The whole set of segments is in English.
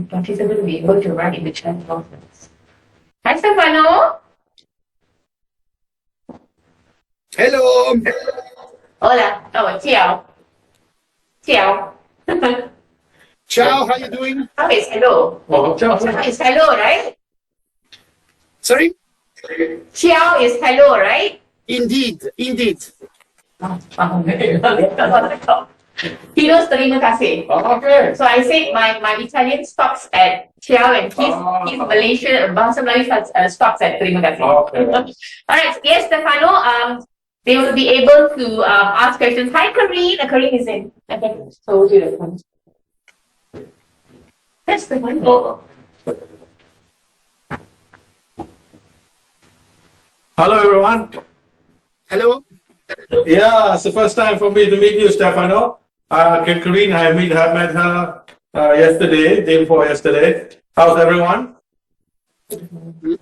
participant will be able to run in the chat conference. Hi, Stefano. Hello. Hola. Oh, ciao. Ciao. Ciao, how you doing? How is hello? Oh, ciao. Ciao is hello, right? Sorry? Ciao is hello, right? Indeed, indeed. He knows terima kasih. Okay. So I said my Italian stops at ciao and his Malaysian bahasa Melayu stops at terima kasih. Okay. Alright, yes, Stefano, they will be able to ask questions. Hi, Karine. Karine is in. Okay, so do the phone. That's the one. Hello, everyone. Hello. Yeah, it's the first time for me to meet you, Stefano. Karine, I met her yesterday, day before yesterday. How's everyone?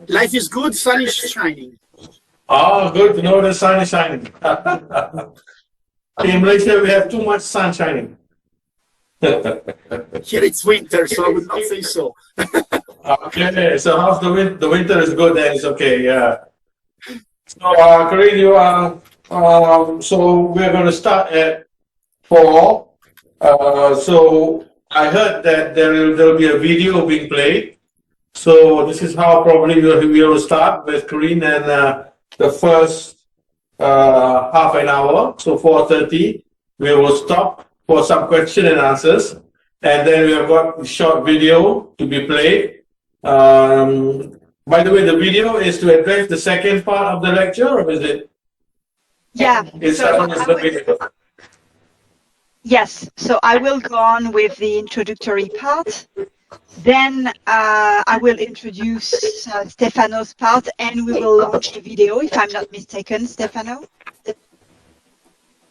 Life is good, sun is shining. Oh, good to know the sun is shining. In Malaysia, we have too much sun shining. Here it's winter, so I would not say so. Okay, so how's the winter? The winter is good then, it's okay, yeah. So, Karine, you are, so we're going to start at 4. So I heard that there'll be a video being played. So this is how probably we will start with Karine and the first half an hour. So 4:30, we will stop for some question and answers. And then we have got a short video to be played. By the way, the video is to address the second part of the lecture, or is it? Yeah. Yes, so I will go on with the introductory part. Then I will introduce Stefano's part, and we will launch the video, if I'm not mistaken, Stefano.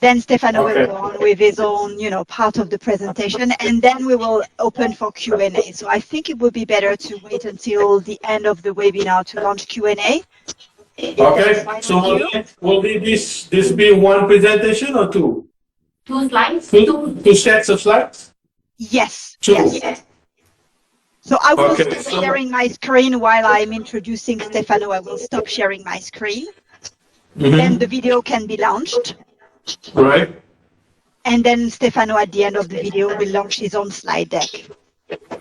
Then Stefano will go on with his own, part of the presentation, and then we will open for Q&A. So I think it would be better to wait until the end of the webinar to launch Q&A. Okay, so will this be one presentation or two? 2 slides? Two sets of slides? Yes. Two. Yes. So I will stop sharing my screen while I'm introducing Stefano. I will stop sharing my screen. Then the video can be launched. Right. And then Stefano at the end of the video will launch his own slide deck.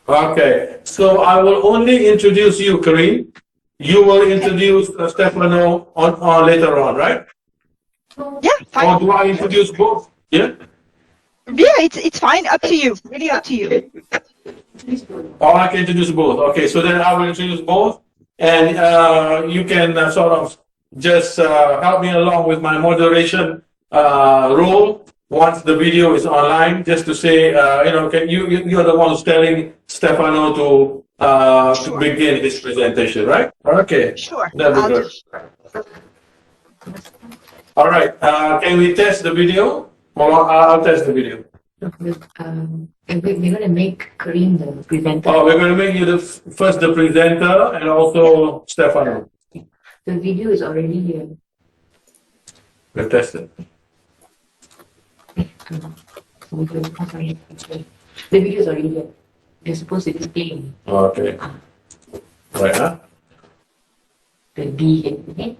Okay, so I will only introduce you, Karine. You will introduce Stefano on later on, right? Yeah, fine. Or do I introduce both? Yeah? Yeah, it's fine. Up to you. Really up to you. Or I can introduce both. Okay, so then I will introduce both. And you can sort of just help me along with my moderation role once the video is online, just to say, you're the one who's telling Stefano to begin his presentation, right? Okay. Sure. That'd be good. All right. Can we test the video? Or I'll test the video. We're going to make Karine the presenter. Oh, we're going to make you first the presenter and also Stefano. The video is already here. We'll test it. The video is already here. They're supposed to be playing. Okay. Right, huh? The B here, okay?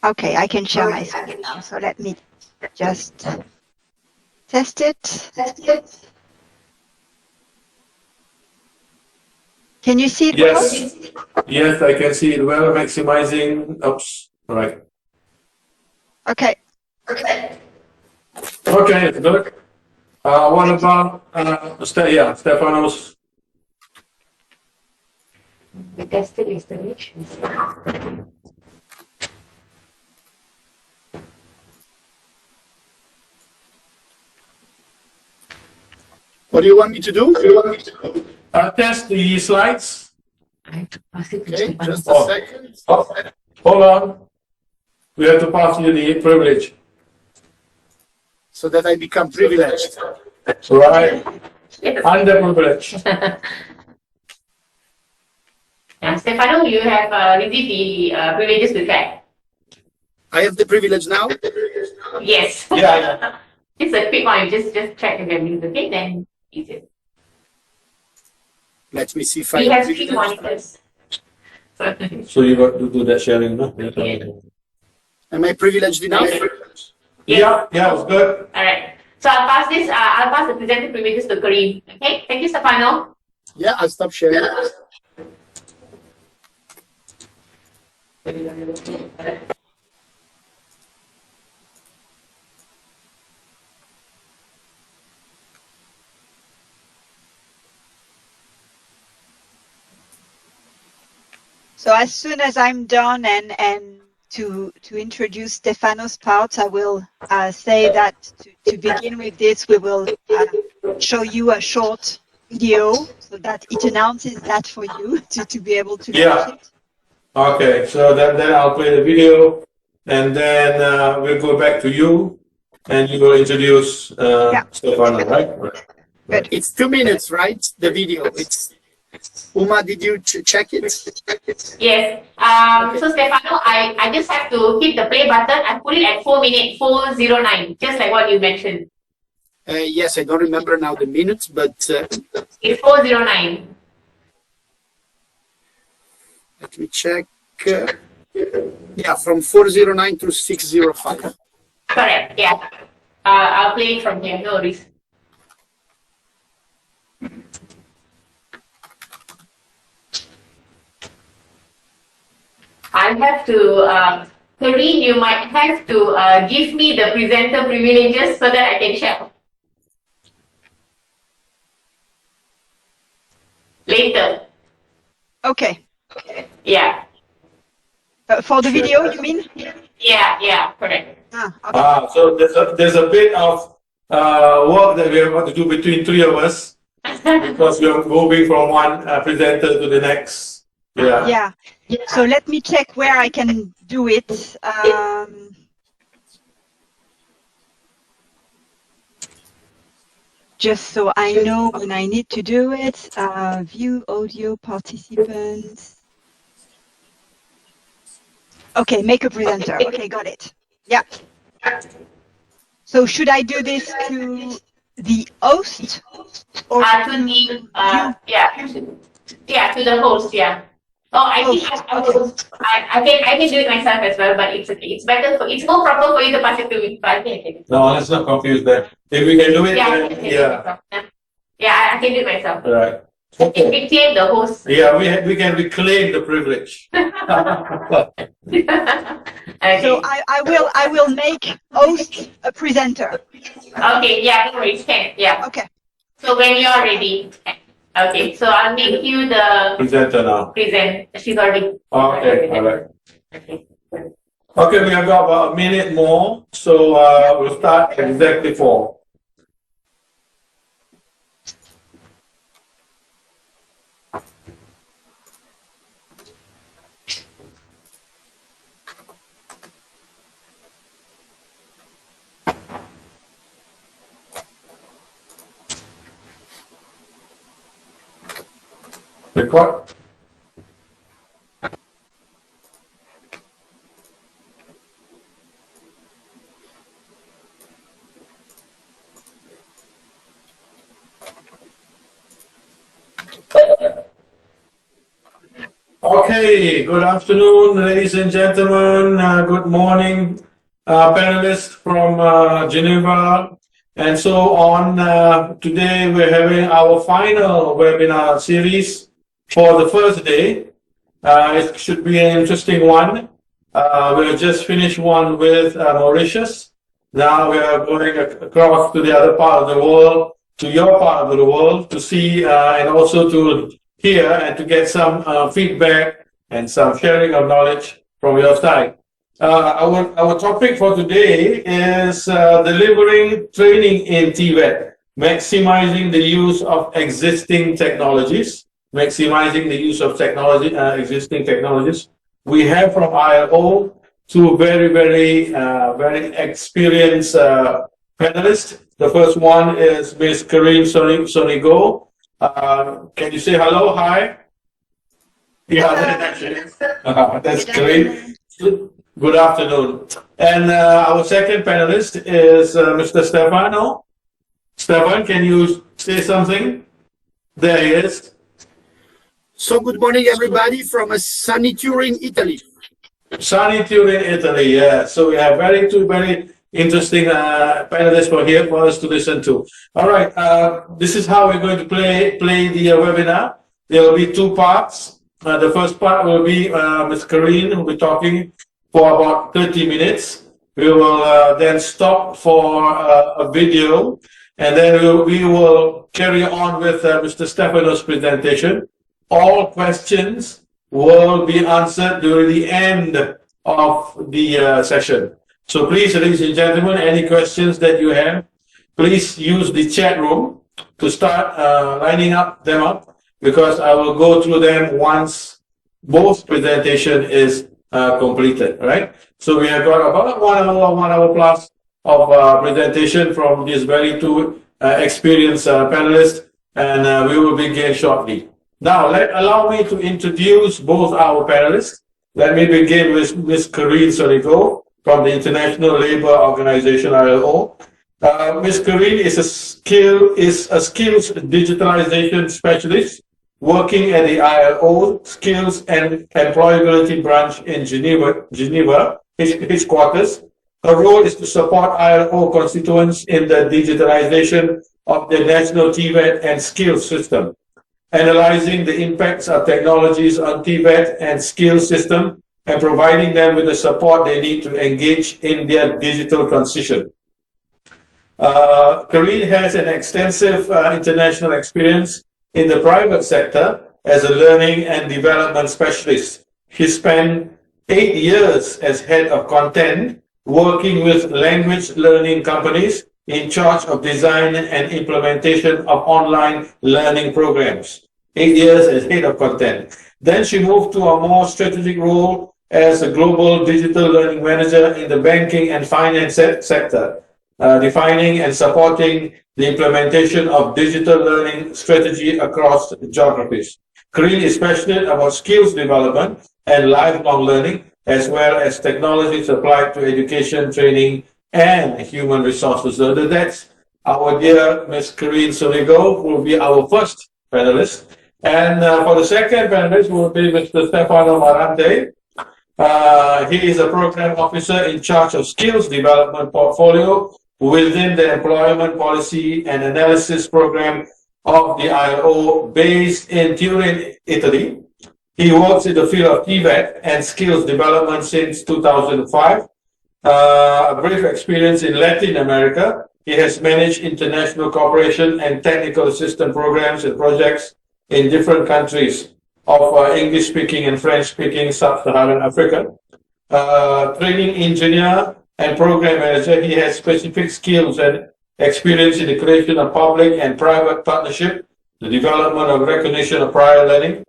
Okay, I can share my screen now. So let me just test it. Can you see it well? Yes, I can see it well. Maximizing. Oops. All right. Okay. Okay, it's good. What about Stefano's? We tested installation. What do you want me to do? Test the slides. I have to pass it to Okay, Stefano. just a second. Hold on. We have to pass you the privilege. So that I become privileged. Right. Underprivileged. Stefano, you have received the privileges to track. I have the privilege now? Yes. Yeah. Just a quick one. You just check if everything's okay. Then easy. Let me see if We I have 3 monitors. So you got to do that sharing, no? am I privileged enough? Yeah, it's good. All right. So I'll pass this. I'll pass the presenter privileges to Karine. Okay. Thank you, Stefano. Yeah, I'll stop sharing. So as soon as I'm done and to introduce Stefano's part, I will say that to begin with this, we will show you a short video so that it announces that for you to be able to watch it. Okay, so then I'll play the video, and then we'll go back to you, and you will introduce Stefano, right? Good. It's 2 minutes, right? The video. It's Uma, did you check it? Yes. So Stefano, I just have to hit the play button. I put it at 4 minutes, 4:09, just like what you mentioned. Yes, I don't remember now the minutes, but It's 4:09. let me check. Yeah, from 4:09 to 6:05. Correct. Yeah. I'll play it from here. No worries. I have to, Karine, you might have to give me the presenter privileges so that I can share. Later. Okay. Yeah. For the video, you mean? Yeah, correct. Okay. So there's a bit of work that we have got to do between 3 of us because we are moving from one presenter to the next. Yeah. So let me check where I can do it. Just so I know when I need to do it. View audio participants. Okay, make a presenter. Okay, got it. Yeah. So should I do this to the host or To the to the host, yeah. Oh, I think I can do it myself as well, but it's better it's more proper for you to pass it to me. But I think No, let's not confuse that. If we can do it, then, I can do it myself. Right. I can reclaim the host. Yeah, we can reclaim the privilege. Okay. So I will make host a presenter. Okay, yeah, no worries, can. Yeah. Okay. So when you're ready. Okay, so I'll make you the Presenter now. She's already. Okay, all right. Okay. Okay, we have got about a minute more, so we'll start exactly 4. Record. Okay, good afternoon, ladies and gentlemen. Good morning, panelists from Geneva, and so on. Today we're having our final webinar series for the first day. It should be an interesting one. We just finished one with Mauritius. Now we are going across to the other part of the world, to your part of the world, to see and also to hear and to get some feedback and some sharing of knowledge from your side. Our topic for today is delivering training in TVET, maximizing the use of existing technologies. Maximizing the use of technology, existing technologies. We have from ILO 2 very experienced panelists. The first one is Ms. Karine Sonigo. Can you say hello? Hi. Yeah, that's great. Good afternoon. And our second panelist is Mr. Stefano. Stefan, can you say something? There he is. So good morning, everybody, from a sunny Turin, Italy. Sunny Turin, Italy. Yeah. So we have two very interesting panelists for here for us to listen to. All right. This is how we're going to play the webinar. There will be two parts. The first part will be Ms. Karine, who will be talking for about 30 minutes. We will then stop for a video, and then we will carry on with Mr. Stefano's presentation. All questions will be answered during the end of the session. So please, ladies and gentlemen, any questions that you have, please use the chat room to start lining them up, because I will go through them once both presentation is completed, right? So we have got about 1 hour plus of presentation from these very two experienced panelists, and we will begin shortly. Now, allow me to introduce both our panelists. Let me begin with Ms. Karine Sonigo from the International Labour Organization, ILO. Ms. Karine is a skills digitalization specialist working at the ILO Skills and Employability Branch in Geneva, headquarters. Her role is to support ILO constituents in the digitalization of the national TVET and skills system, analyzing the impacts of technologies on TVET and skills system, and providing them with the support they need to engage in their digital transition. Karine has an extensive international experience in the private sector as a learning and development specialist. She spent 8 years as head of content, working with language learning companies in charge of design and implementation of online learning programs. 8 years as head of content. Then she moved to a more strategic role as a global digital learning manager in the banking and finance sector, defining and supporting the implementation of digital learning strategy across geographies. Karine is passionate about skills development and lifelong learning, as well as technologies applied to education, training, and human resources. So that's our dear Ms. Karine Sonigo, who will be our first panelist. And for the second panelist will be Mr. Stefano Merante. He is a program officer in charge of skills development portfolio within the Employment Policy and Analysis Program of the ILO, based in Turin, Italy. He works in the field of TVET and skills development since 2005. A brief experience in Latin America. He has managed international cooperation and technical assistance programs and projects in different countries of English-speaking and French-speaking Sub-Saharan Africa. Training engineer and program manager, he has specific skills and experience in the creation of public and private partnership, the development of recognition of prior learning,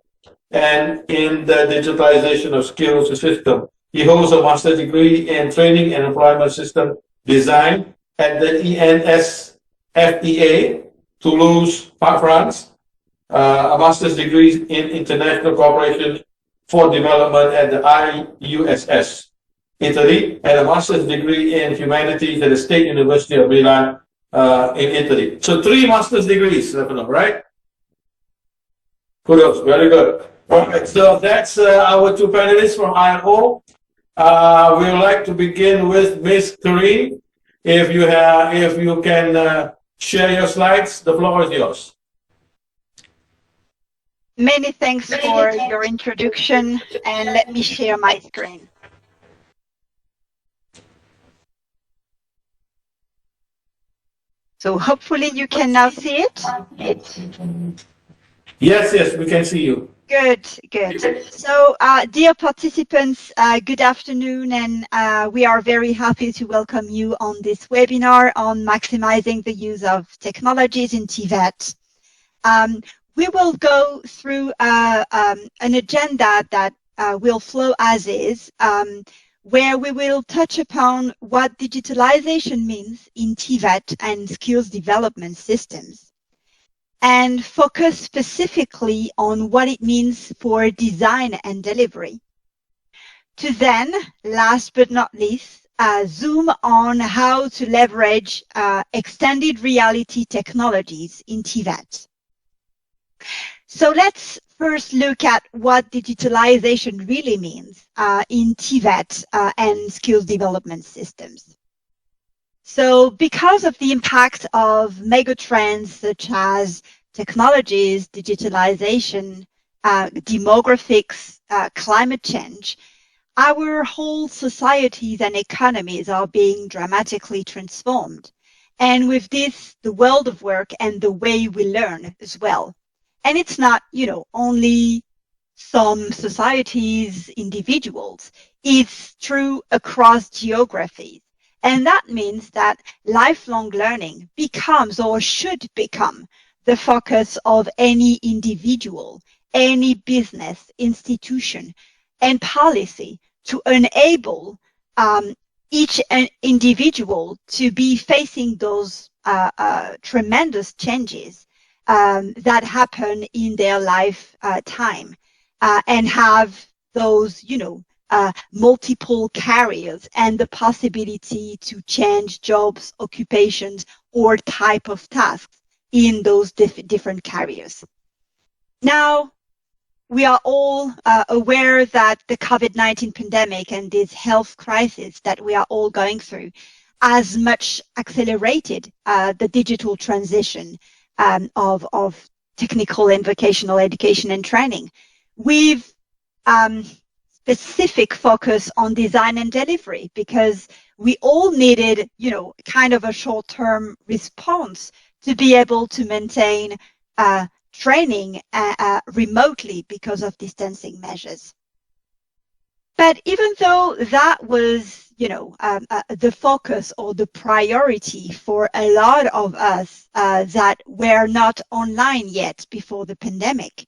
and in the digitalization of skills system. He holds a master's degree in training and employment system design at the ENSFEA, Toulouse, France, a master's degree in international cooperation for development at the IUSS, Italy, and a master's degree in humanities at the State University of Milan in Italy. So 3 master's degrees, Stefano, right? Kudos, very good. All right, so that's our 2 panelists from ILO. We would like to begin with Ms. Karine. If you can share your slides, the floor is yours. Many thanks for your introduction, and let me share my screen. So hopefully you can now see it. Yes, we can see you. Good. So, dear participants, good afternoon, and we are very happy to welcome you on this webinar on maximizing the use of technologies in TVET. We will go through an agenda that will flow as is, where we will touch upon what digitalization means in TVET and skills development systems, and focus specifically on what it means for design and delivery. to then, last but not least, zoom on how to leverage extended reality technologies in TVET. So let's first look at what digitalization really means in TVET and skills development systems. So because of the impact of megatrends such as technologies, digitalization, demographics, climate change, our whole societies and economies are being dramatically transformed. And with this, the world of work and the way we learn as well. And it's not, only some societies, individuals. It's true across geographies. And that means that lifelong learning becomes or should become the focus of any individual, any business, institution, and policy to enable each individual to be facing those tremendous changes that happen in their lifetime and have those, multiple careers and the possibility to change jobs, occupations, or type of tasks in those different careers. Now, we are all aware that the COVID-19 pandemic and this health crisis that we are all going through has much accelerated the digital transition of technical and vocational education and training. With specific focus on design and delivery, because we all needed, kind of a short-term response to be able to maintain training remotely because of distancing measures. But even though that was, the focus or the priority for a lot of us that were not online yet before the pandemic,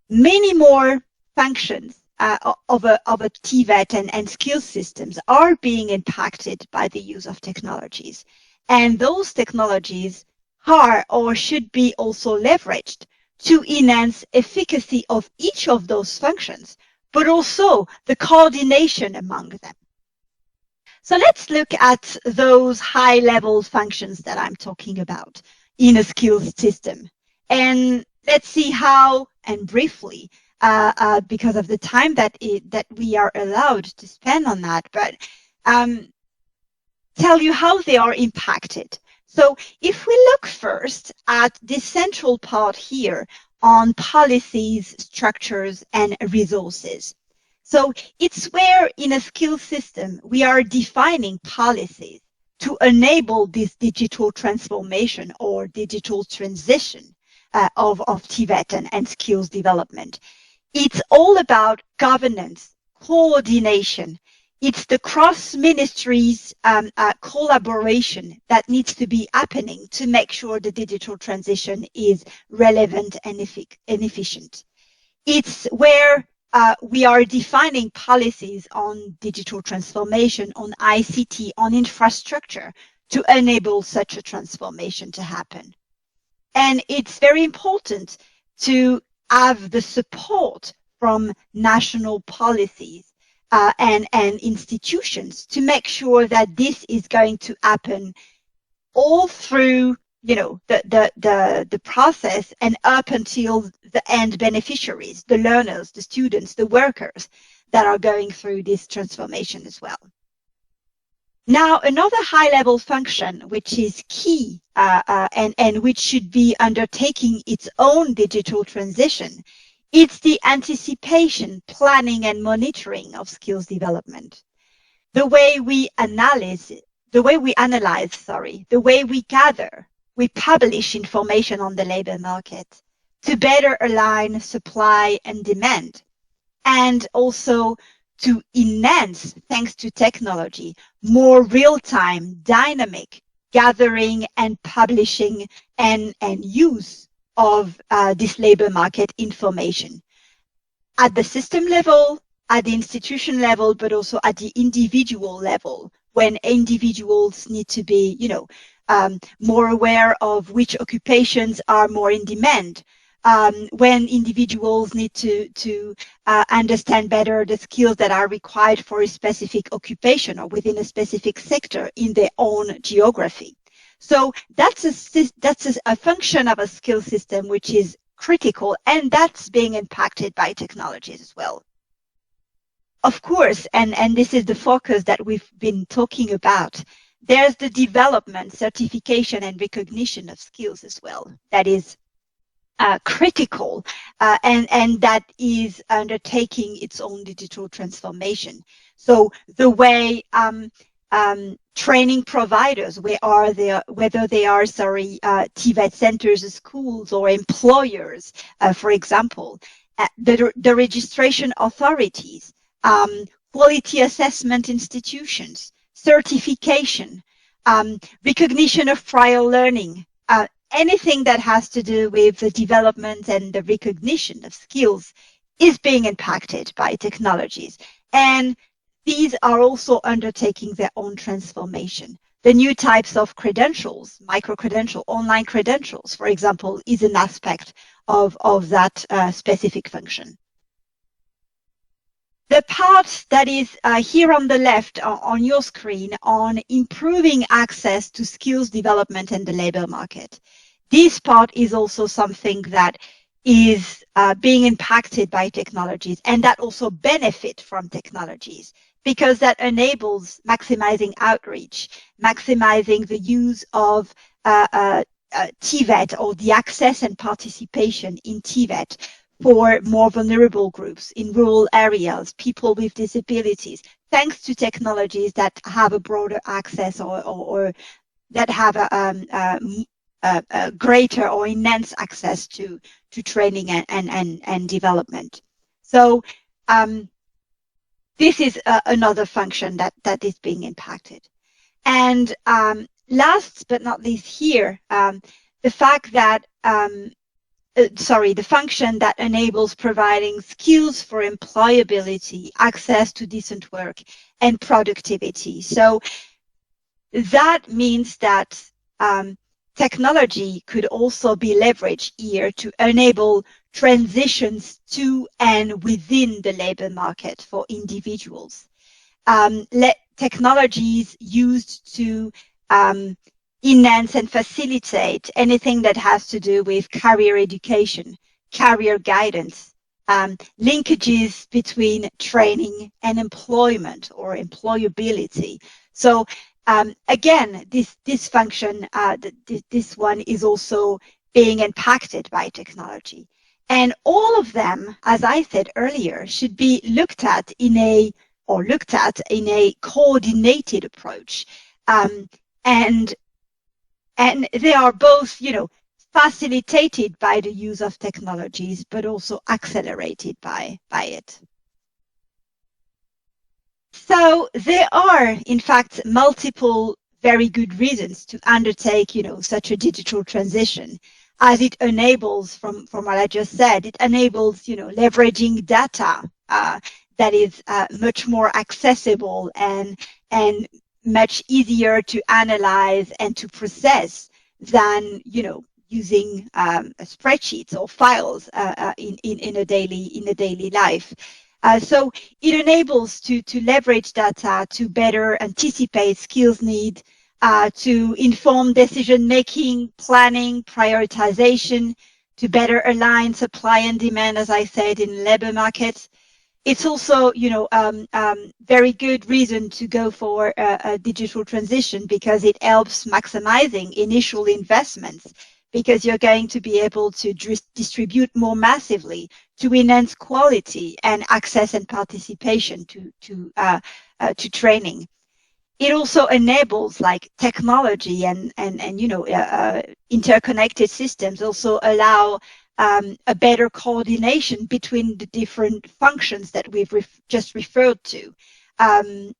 many more functions of a TVET and skill systems are being impacted by the use of technologies. And those technologies are or should be also leveraged to enhance efficacy of each of those functions, but also the coordination among them. So let's look at those high-level functions that I'm talking about in a skills system. And let's see how, and briefly, because of the time that we are allowed to spend on that, but tell you how they are impacted. So if we look first at the central part here on policies, structures, and resources. So it's where in a skill system, we are defining policies to enable this digital transformation or digital transition of TVET and skills development. It's all about governance, coordination. It's the cross-ministries collaboration that needs to be happening to make sure the digital transition is relevant and efficient. It's where we are defining policies on digital transformation, on ICT, on infrastructure to enable such a transformation to happen. And it's very important to have the support from national policies and institutions to make sure that this is going to happen all through, the process and up until the end beneficiaries, the learners, the students, the workers that are going through this transformation as well. Now, another high-level function, which is key and which should be undertaking its own digital transition, it's the anticipation, planning, and monitoring of skills development. The way we analyze, the way we gather, we publish information on the labor market to better align supply and demand, and also to enhance, thanks to technology, more real-time, dynamic gathering and publishing and use of this labor market information at the system level, at the institution level, but also at the individual level, when individuals need to be, more aware of which occupations are more in demand, when individuals need to understand better the skills that are required for a specific occupation or within a specific sector in their own geography. So that's a function of a skill system which is critical, and that's being impacted by technologies as well. Of course, and this is the focus that we've been talking about, there's the development, certification, and recognition of skills as well. That is critical, and that is undertaking its own digital transformation. So the way training providers, whether they are TVET centers, schools, or employers, for example, the registration authorities, quality assessment institutions, certification, recognition of prior learning, anything that has to do with the development and the recognition of skills is being impacted by technologies. And these are also undertaking their own transformation. The new types of credentials, micro-credential, online credentials, for example, is an aspect of that specific function. The part that is here on the left on your screen on improving access to skills development in the labor market. This part is also something that is being impacted by technologies, and that also benefit from technologies, because that enables maximizing outreach, maximizing the use of TVET, or the access and participation in TVET, for more vulnerable groups in rural areas, people with disabilities, thanks to technologies that have a broader access or that have a greater or enhanced access to training and development. So this is another function that is being impacted. And last but not least here, the fact that the function that enables providing skills for employability, access to decent work, and productivity. So that means that technology could also be leveraged here to enable transitions to and within the labor market for individuals. Technologies used to enhance and facilitate anything that has to do with career education, career guidance, linkages between training and employment or employability. So again, this function, this one is also being impacted by technology. And all of them, as I said earlier, should be looked at in a coordinated approach. And they are both, facilitated by the use of technologies, but also accelerated by it. So there are, in fact, multiple very good reasons to undertake, such a digital transition, as it enables, from what I just said, it enables, leveraging data that is much more accessible and much easier to analyze and to process than, using spreadsheets or files in a daily life. So it enables to leverage data to better anticipate skills need, to inform decision-making, planning, prioritization, to better align supply and demand, as I said, in labor markets. It's also, very good reason to go for a digital transition, because it helps maximizing initial investments, because you're going to be able to distribute more massively to enhance quality and access and participation to training. It also enables, like, technology and interconnected systems also allow a better coordination between the different functions that we've just referred to.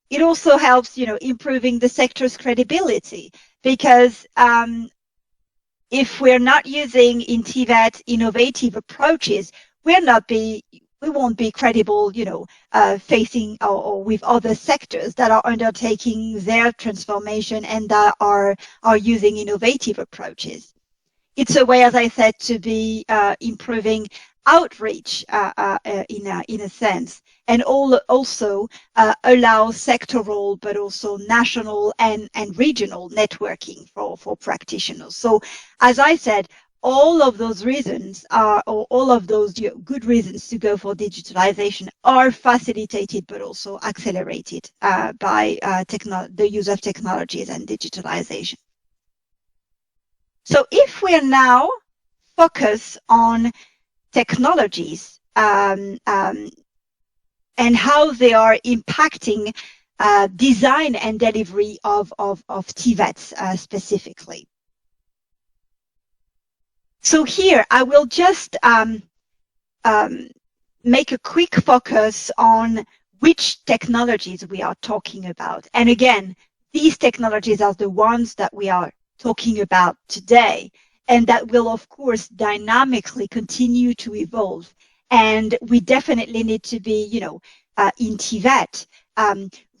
It also helps, improving the sector's credibility, because if we're not using in TVET innovative approaches, we won't be credible, facing or with other sectors that are undertaking their transformation and that are using innovative approaches. it's a way, as I said, to be improving outreach in a sense, and also allow sectoral but also national and regional networking for practitioners. So as I said, all of those reasons are, or all of those good reasons to go for digitalization are facilitated but also accelerated by the use of technologies and digitalization. So if we're now focus on technologies and how they are impacting design and delivery of TVETs specifically. So here I will just make a quick focus on which technologies we are talking about. And again, these technologies are the ones that we are talking about today, and that will, of course, dynamically continue to evolve. And we definitely need to be, in TVET,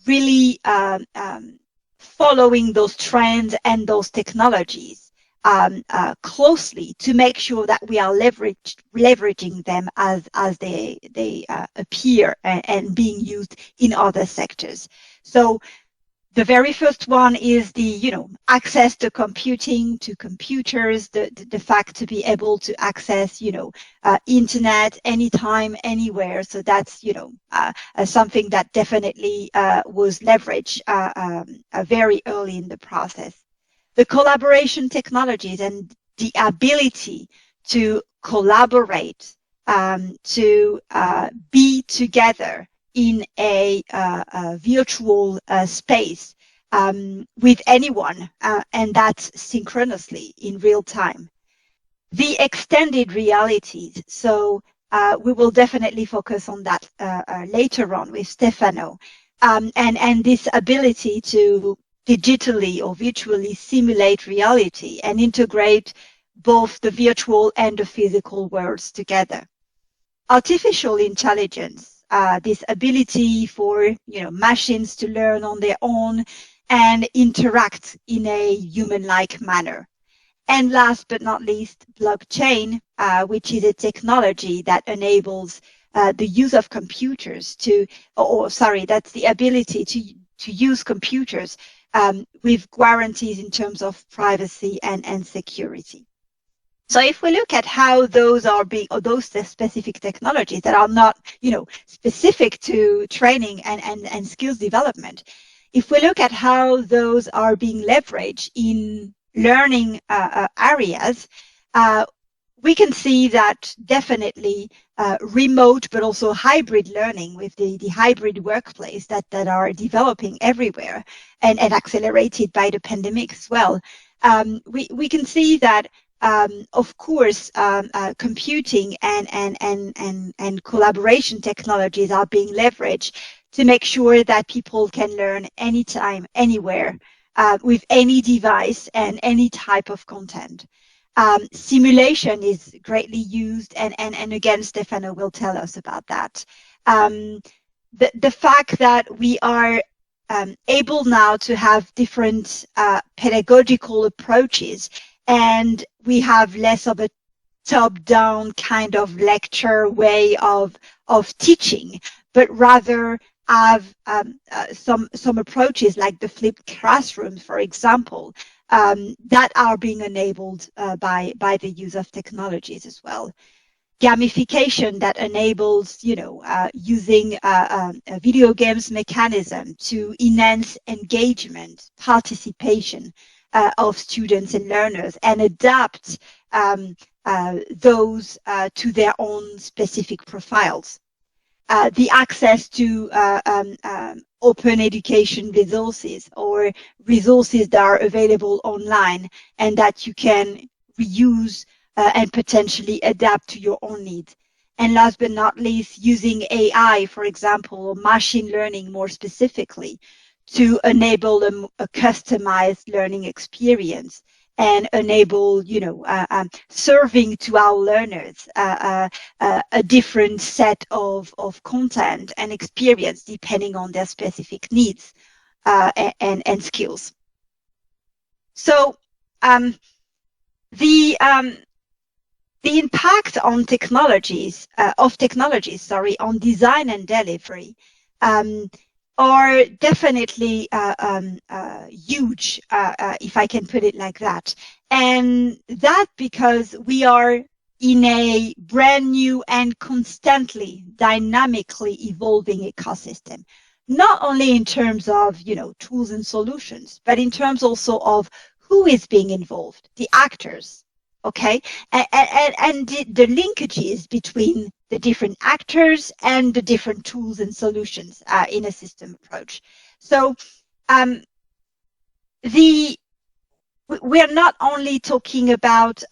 really following those trends and those technologies closely to make sure that we are leveraging them as they appear and being used in other sectors. So the very first one is the, access to computing, to computers, the fact to be able to access, internet anytime, anywhere. So that's, something that definitely was leveraged very early in the process. The collaboration technologies and the ability to collaborate, to be together in a virtual space with anyone, and that's synchronously in real time. The extended realities, so we will definitely focus on that later on with Stefano, and this ability to digitally or virtually simulate reality and integrate both the virtual and the physical worlds together. Artificial intelligence, this ability for machines to learn on their own and interact in a human-like manner. And last but not least, blockchain, which is a technology that enables the use of computers that's the ability to use computers with guarantees in terms of privacy and security. So if we look at how those are being, or those specific technologies that are not, specific to training and skills development, if we look at how those are being leveraged in learning areas, we can see that definitely remote but also hybrid learning with the hybrid workplace that are developing everywhere and accelerated by the pandemic as well. We can see that of course computing and collaboration technologies are being leveraged to make sure that people can learn anytime, anywhere, with any device and any type of content. Simulation is greatly used, and again, Stefano will tell us about that. The fact that we are able now to have different pedagogical approaches, and we have less of a top-down kind of lecture way of teaching, but rather have some approaches like the flipped classroom, for example, that are being enabled by the use of technologies as well. Gamification that enables, using a video games mechanism to enhance engagement, participation of students and learners, and adapt those to their own specific profiles. The access to open education resources, or resources that are available online and that you can reuse and potentially adapt to your own needs. And last but not least, using AI, for example, or machine learning more specifically, to enable a customized learning experience and enable, serving to our learners a different set of content and experience depending on their specific needs and skills. So the impact on technologies, on design and delivery, are definitely huge, if I can put it like that. And that because we are in a brand new and constantly dynamically evolving ecosystem, not only in terms of, tools and solutions, but in terms also of who is being involved, the actors, okay, and the linkages between the different actors and the different tools and solutions in a system approach. So we're not only talking about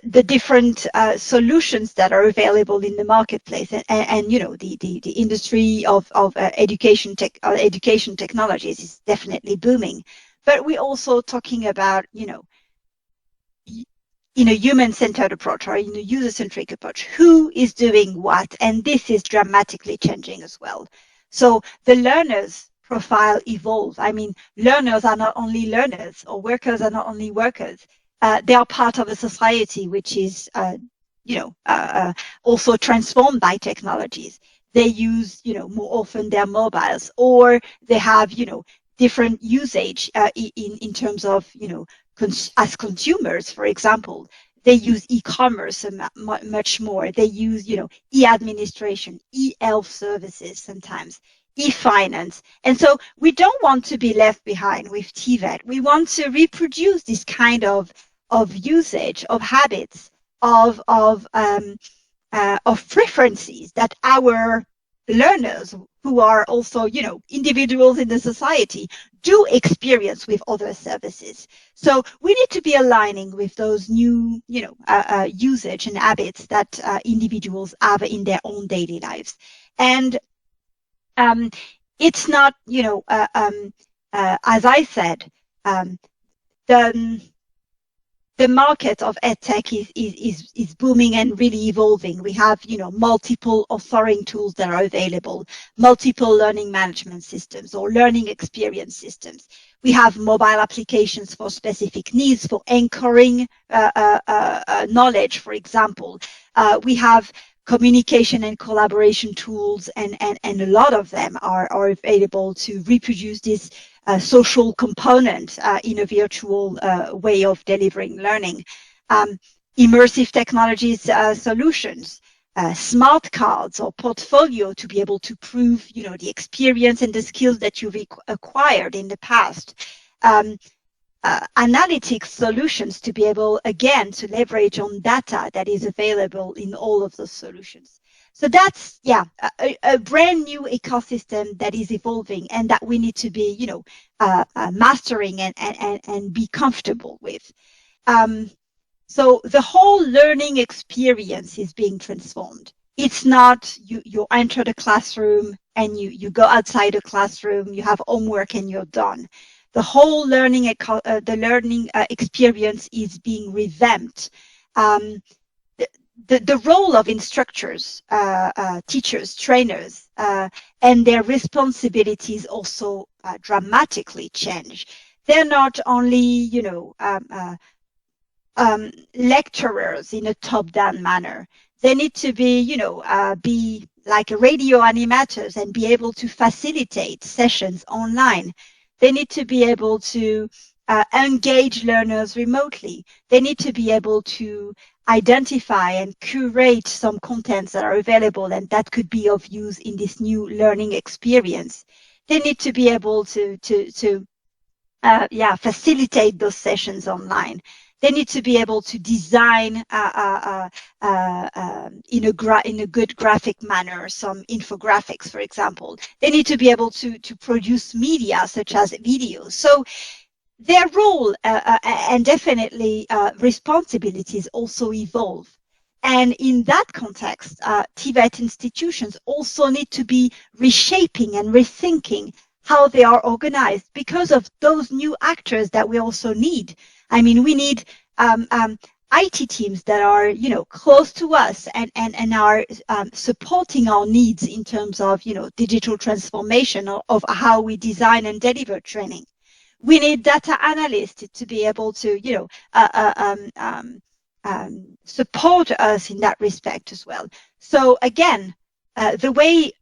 the different solutions that are available in the marketplace, and the industry of education technologies is definitely booming. But we're also talking about, human-centered approach, or user-centric approach. Who is doing what? And this is dramatically changing as well. So the learners profile evolve. I mean, learners are not only learners, or workers are not only workers. They are part of a society which is, also transformed by technologies. They use, more often their mobiles, or they have, different usage in terms of, as consumers, for example. They use e-commerce much more. They use, e-administration, e-health services sometimes, e-finance. And so we don't want to be left behind with TVET. We want to reproduce this kind of usage, of habits, of preferences that our learners, who are also, individuals in the society, do experience with other services. So we need to be aligning with those new, usage and habits that individuals have in their own daily lives. And it's not, as I said, the market of edtech is booming and really evolving. We have, multiple authoring tools that are available, multiple learning management systems or learning experience systems. We have mobile applications for specific needs, for anchoring knowledge, for example. We have communication and collaboration tools, and a lot of them are available to reproduce this social component in a virtual way of delivering learning. Immersive technologies solutions, smart cards or portfolio to be able to prove, the experience and the skills that you've acquired in the past. Analytics solutions to be able, again, to leverage on data that is available in all of those solutions. So that's, a brand new ecosystem that is evolving and that we need to be, mastering and be comfortable with. So the whole learning experience is being transformed. It's not you enter the classroom and you go outside the classroom, you have homework and you're done. The whole learning experience is being revamped. The role of instructors, teachers, trainers, and their responsibilities also dramatically change. They're not only, lecturers in a top-down manner. They need to be, be like radio animators and be able to facilitate sessions online. They need to be able to engage learners remotely. They need to be able to identify and curate some contents that are available and that could be of use in this new learning experience. They need to be able to facilitate those sessions online. They need to be able to design in a good graphic manner some infographics, for example. They need to be able to produce media such as videos. So their role and definitely responsibilities also evolve. And in that context, TVET institutions also need to be reshaping and rethinking how they are organized because of those new actors that we also need. I mean, we need IT teams that are, close to us and are supporting our needs in terms of, digital transformation of how we design and deliver training. We need data analysts to be able to, support us in that respect as well. So again, the way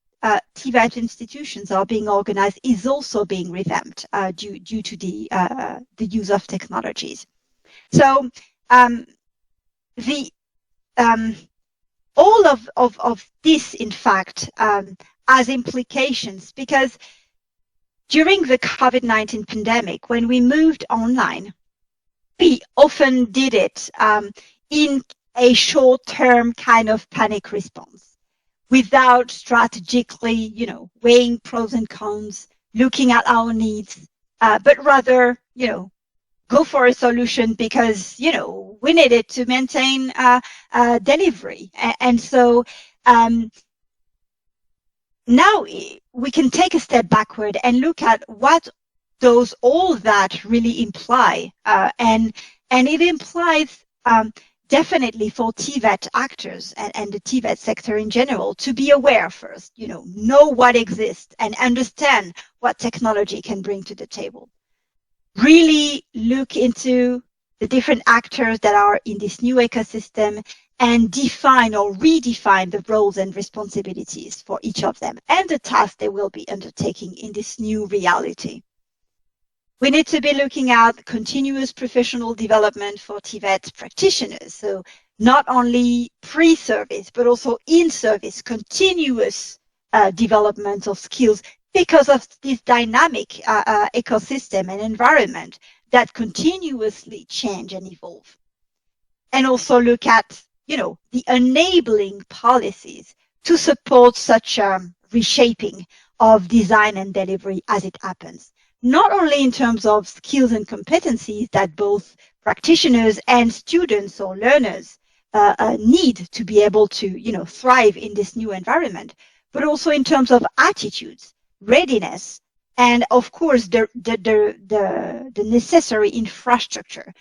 TVET institutions are being organized is also being revamped due to the use of technologies. So all of this, in fact, has implications, because during the COVID-19 pandemic, when we moved online, we often did it in a short-term kind of panic response, without strategically, weighing pros and cons, looking at our needs, but rather, go for a solution because, we needed to maintain delivery. And so now we can take a step backward and look at what does all that really imply. And it implies definitely for TVET actors and the TVET sector in general to be aware first, know what exists and understand what technology can bring to the table. Really look into the different actors that are in this new ecosystem and define or redefine the roles and responsibilities for each of them and the tasks they will be undertaking in this new reality. We need to be looking at continuous professional development for TVET practitioners. So not only pre-service, but also in-service, continuous development of skills because of this dynamic ecosystem and environment that continuously change and evolve. And also look at, the enabling policies to support such reshaping of design and delivery as it happens. Not only in terms of skills and competencies that both practitioners and students or learners need to be able to, thrive in this new environment, but also in terms of attitudes, readiness, and of course the necessary infrastructure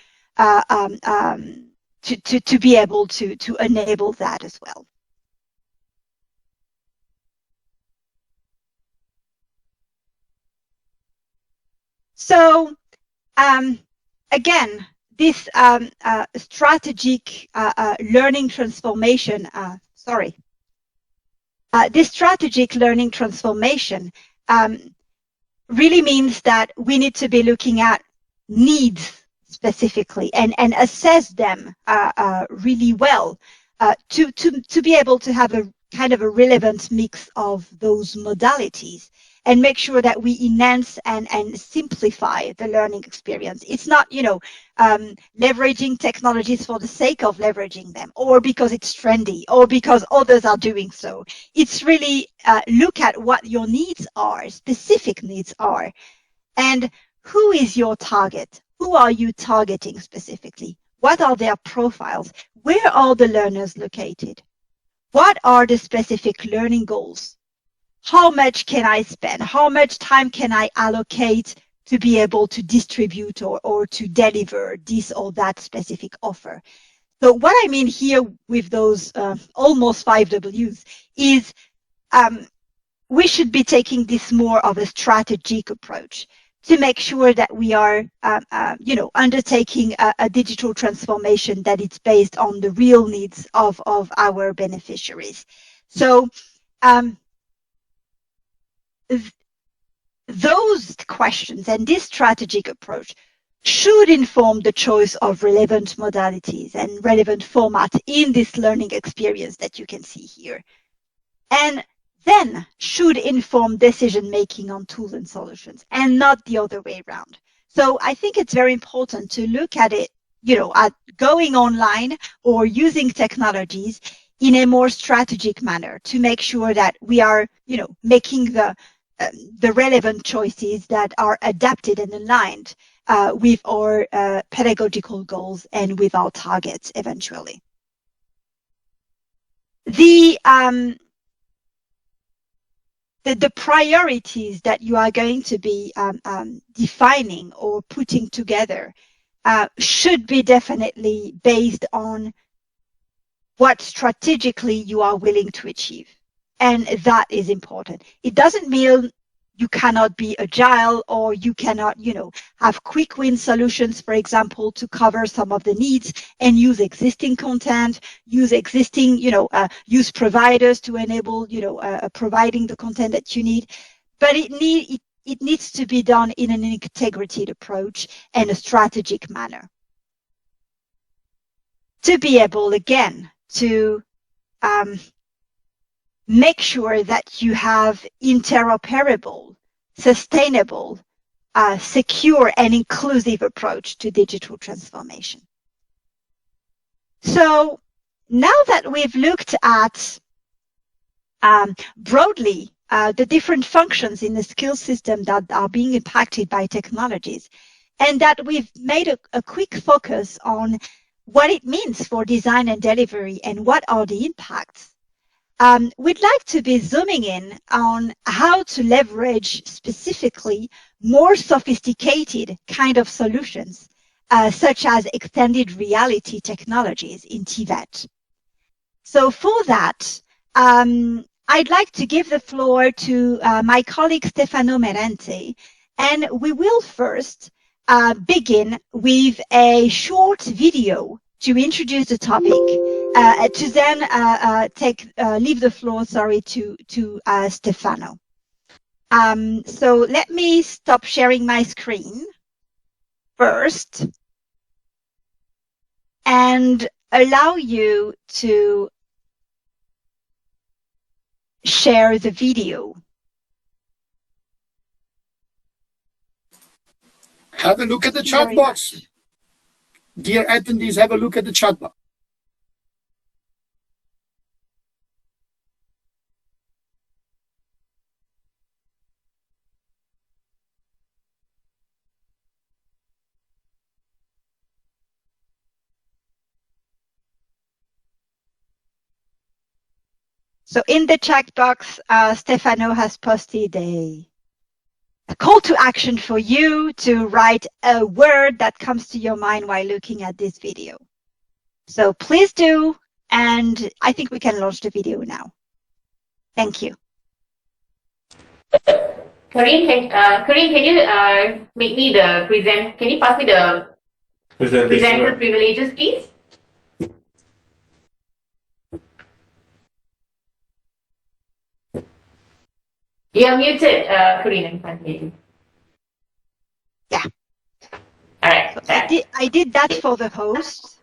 to be able to enable that as well. So again, this strategic learning transformation, this strategic learning transformation really means that we need to be looking at needs specifically and assess them really well to be able to have a kind of a relevant mix of those modalities and make sure that we enhance and simplify the learning experience. It's not, leveraging technologies for the sake of leveraging them, or because it's trendy, or because others are doing so. It's really look at what your needs are, specific needs are, and who is your target? Who are you targeting specifically? What are their profiles? Where are the learners located? What are the specific learning goals? How much can I spend? How much time can I allocate to be able to distribute or to deliver this or that specific offer? So what I mean here with those almost 5 Ws is we should be taking this more of a strategic approach to make sure that we are, undertaking a digital transformation that is based on the real needs of our beneficiaries. So those questions and this strategic approach should inform the choice of relevant modalities and relevant format in this learning experience that you can see here. And then should inform decision-making on tools and solutions, and not the other way around. So I think it's very important to look at it, at going online or using technologies in a more strategic manner to make sure that we are, making the relevant choices that are adapted and aligned with our pedagogical goals and with our targets eventually. The priorities that you are going to be defining or putting together should be definitely based on what strategically you are willing to achieve. And that is important. It doesn't mean you cannot be agile, or you cannot, have quick win solutions, for example, to cover some of the needs and use existing content, use existing, use providers to enable, providing the content that you need. But it needs to be done in an integrated approach and a strategic manner to be able, again, to make sure that you have interoperable, sustainable, secure, and inclusive approach to digital transformation. So now that we've looked at broadly the different functions in the skill system that are being impacted by technologies, and that we've made a quick focus on what it means for design and delivery and what are the impacts, we'd like to be zooming in on how to leverage specifically more sophisticated kind of solutions, such as extended reality technologies in TVET. So for that, I'd like to give the floor to my colleague Stefano Merante, and we will first begin with a short video to introduce the topic, to then leave the floor, to Stefano. So let me stop sharing my screen first and allow you to share the video. Have a look at the chat box. Dear attendees, have a look at the chat box. So in the chat box, Stefano has posted a call to action for you to write a word that comes to your mind while looking at this video. So please do, and I think we can launch the video now. Thank you. Karine, can you make me the present? Can you pass me the presenter privileges, please? You're muted, Karine. I can't hear you. Yeah. All right. So I did that for the host.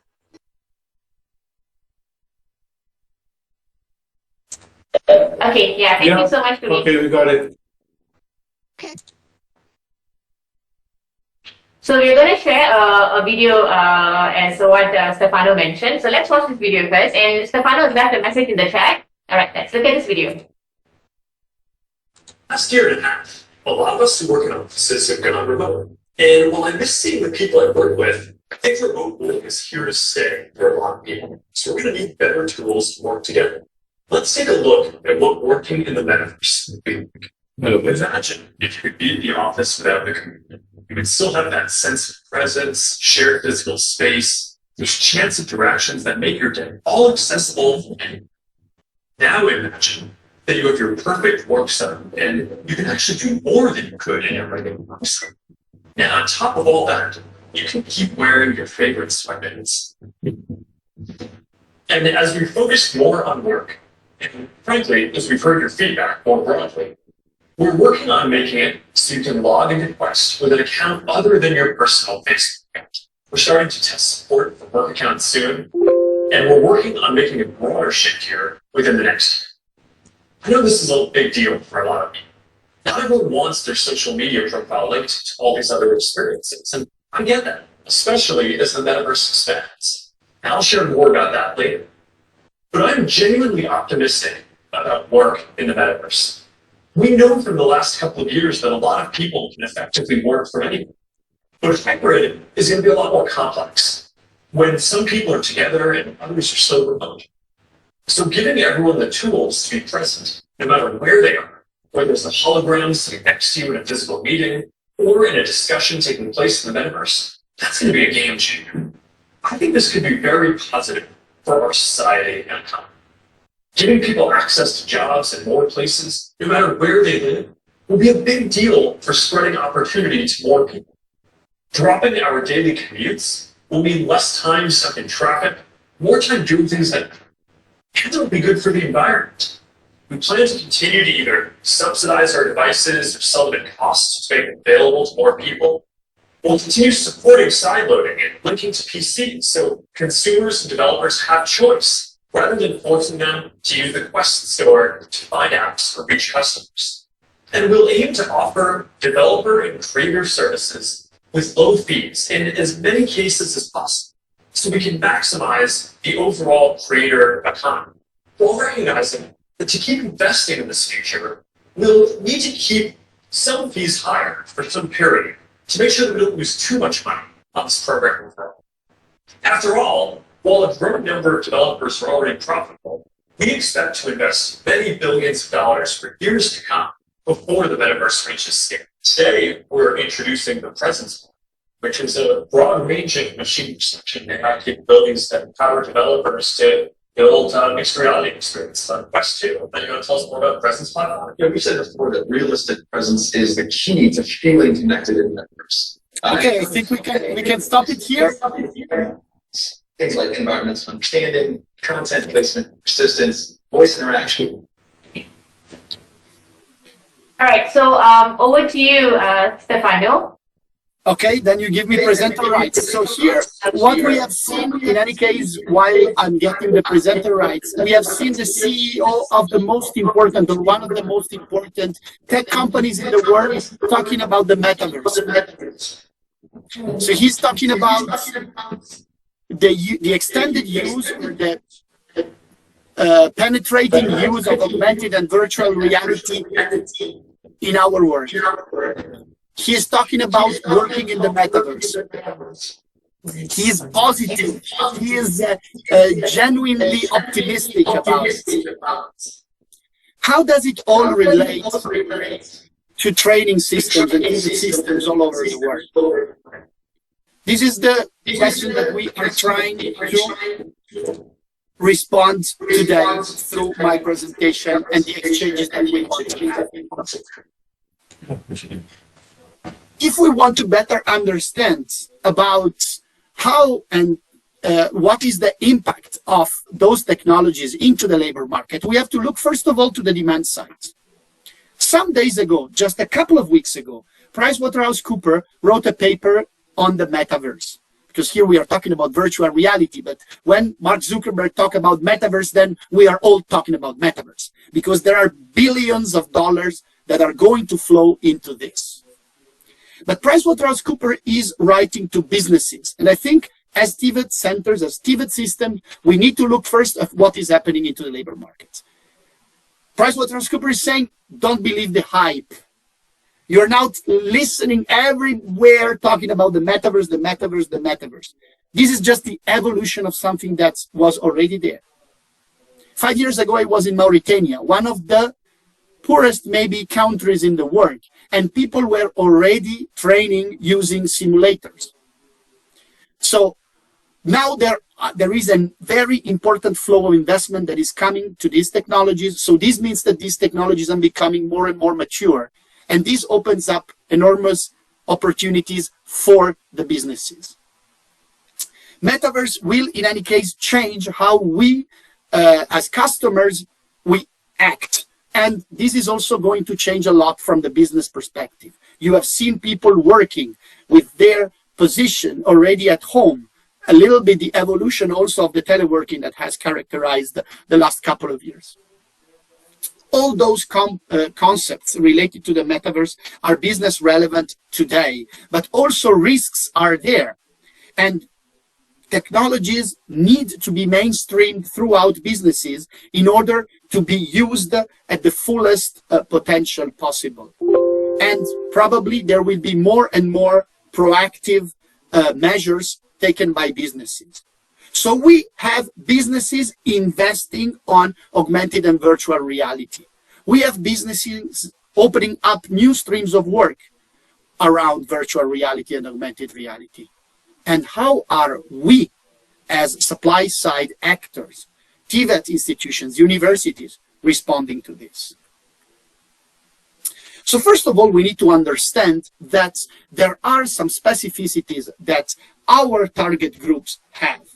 Okay. Yeah. Thank you so much, Karine. Okay, we got it. Okay. So we're going to share a video as what Stefano mentioned. So let's watch this video first. And Stefano has left a message in the chat. All right. Let's look at this video. Last year and a half, a lot of us who work in offices have gone remote. And while I miss seeing the people I work with, I think remote work is here to stay for a lot of people. So we're going to need better tools to work together. Let's take a look at what working in the metaverse would be like. Imagine if you could be in the office without the community. You would still have that sense of presence, shared physical space, there's chance interactions that make your day all accessible for anyone. Now imagine that you have your perfect work setup and you can actually do more than you could in your regular work setup. And on top of all that, you can keep wearing your favorite sweatpants. And as we focus more on work, and frankly, as we've heard your feedback more broadly, we're working on making it so you can log into Quest with an account other than your personal Facebook account. We're starting to test support for work accounts soon, and we're working on making a broader shift here within the next year. I know this is a big deal for a lot of people. Not everyone wants their social media profile linked to all these other experiences, and I get that, especially as the metaverse expands. And I'll share more about that later. But I'm genuinely optimistic about work in the metaverse. We know from the last couple of years that a lot of people can effectively work from anywhere. But hybrid is going to be a lot more complex when some people are together and others are still remote. So giving everyone the tools to be present, no matter where they are, whether it's a hologram sitting next to you in a physical meeting or in a discussion taking place in the metaverse, that's going to be a game changer. I think this could be very positive for our society and economy. Giving people access to jobs in more places, no matter where they live, will be a big deal for spreading opportunity to more people. Dropping our daily commutes will mean less time stuck in traffic, more time doing things that and it'll be good for the environment. We plan to continue to either subsidize our devices or sell them at cost to make them available to more people. We'll continue supporting sideloading and linking to PCs so consumers and developers have choice, rather than forcing them to use the Quest store to find apps or reach customers. And we'll aim to offer developer and creator services with low fees in as many cases as possible, so we can maximize the overall creator economy, while recognizing that to keep investing in this future, we'll need to keep some fees higher for some period to make sure that we don't lose too much money on this program overall. After all, while a growing number of developers are already profitable, we expect to invest many billions of dollars for years to come before the metaverse reaches scale. Today, we're introducing the Presence, which is a broad range of machine perception and capabilities that empower developers to build mixed reality experience on Quest 2. And you want to tell us more about the Presence platform? Yeah, we said before that realistic presence is the key to feeling connected in the metaverse. Okay, I think we can stop it here. Things like environmental understanding, content placement, persistence, voice interaction. All right, so over to you, Stefano. Okay, then you give me presenter rights. So here, what we have seen, in any case, while I'm getting the presenter rights, we have seen the CEO of the most important, or one of the most important tech companies in the world talking about the metaverse. So he's talking about the extended use, or the penetrating use of augmented and virtual reality in our world. He is talking about working in the metaverse. He is positive. He is genuinely optimistic about it. How does it all relate to training systems and music systems all over the world? This is the question that we are trying to respond today through my presentation and the exchanges that we want to have. If we want to better understand about how and what is the impact of those technologies into the labor market, we have to look first of all to the demand side. Some days ago, just a couple of weeks ago, PricewaterhouseCoopers wrote a paper on the metaverse. Because here we are talking about virtual reality, but when Mark Zuckerberg talks about metaverse, then we are all talking about metaverse. Because there are billions of dollars that are going to flow into this. But PricewaterhouseCoopers is writing to businesses. And I think as TVET centers, as TVET system, we need to look first at what is happening into the labor market. PricewaterhouseCoopers is saying, don't believe the hype. You're now listening everywhere talking about the metaverse, the metaverse, the metaverse. This is just the evolution of something that was already there. 5 years ago, I was in Mauritania, one of the poorest maybe countries in the world, and people were already training using simulators. So now there is a very important flow of investment that is coming to these technologies. So this means that these technologies are becoming more and more mature. And this opens up enormous opportunities for the businesses. Metaverse will, in any case, change how we, as customers, we act. And this is also going to change a lot from the business perspective. You have seen people working with their position already at home. A little bit the evolution also of the teleworking that has characterized the last couple of years. All those concepts related to the metaverse are business relevant today, but also risks are there. And technologies need to be mainstreamed throughout businesses in order to be used at the fullest potential possible. And probably there will be more and more proactive measures taken by businesses. So we have businesses investing on augmented and virtual reality. We have businesses opening up new streams of work around virtual reality and augmented reality. And how are we, as supply-side actors, TVET institutions, universities, responding to this? So first of all, we need to understand that there are some specificities that our target groups have.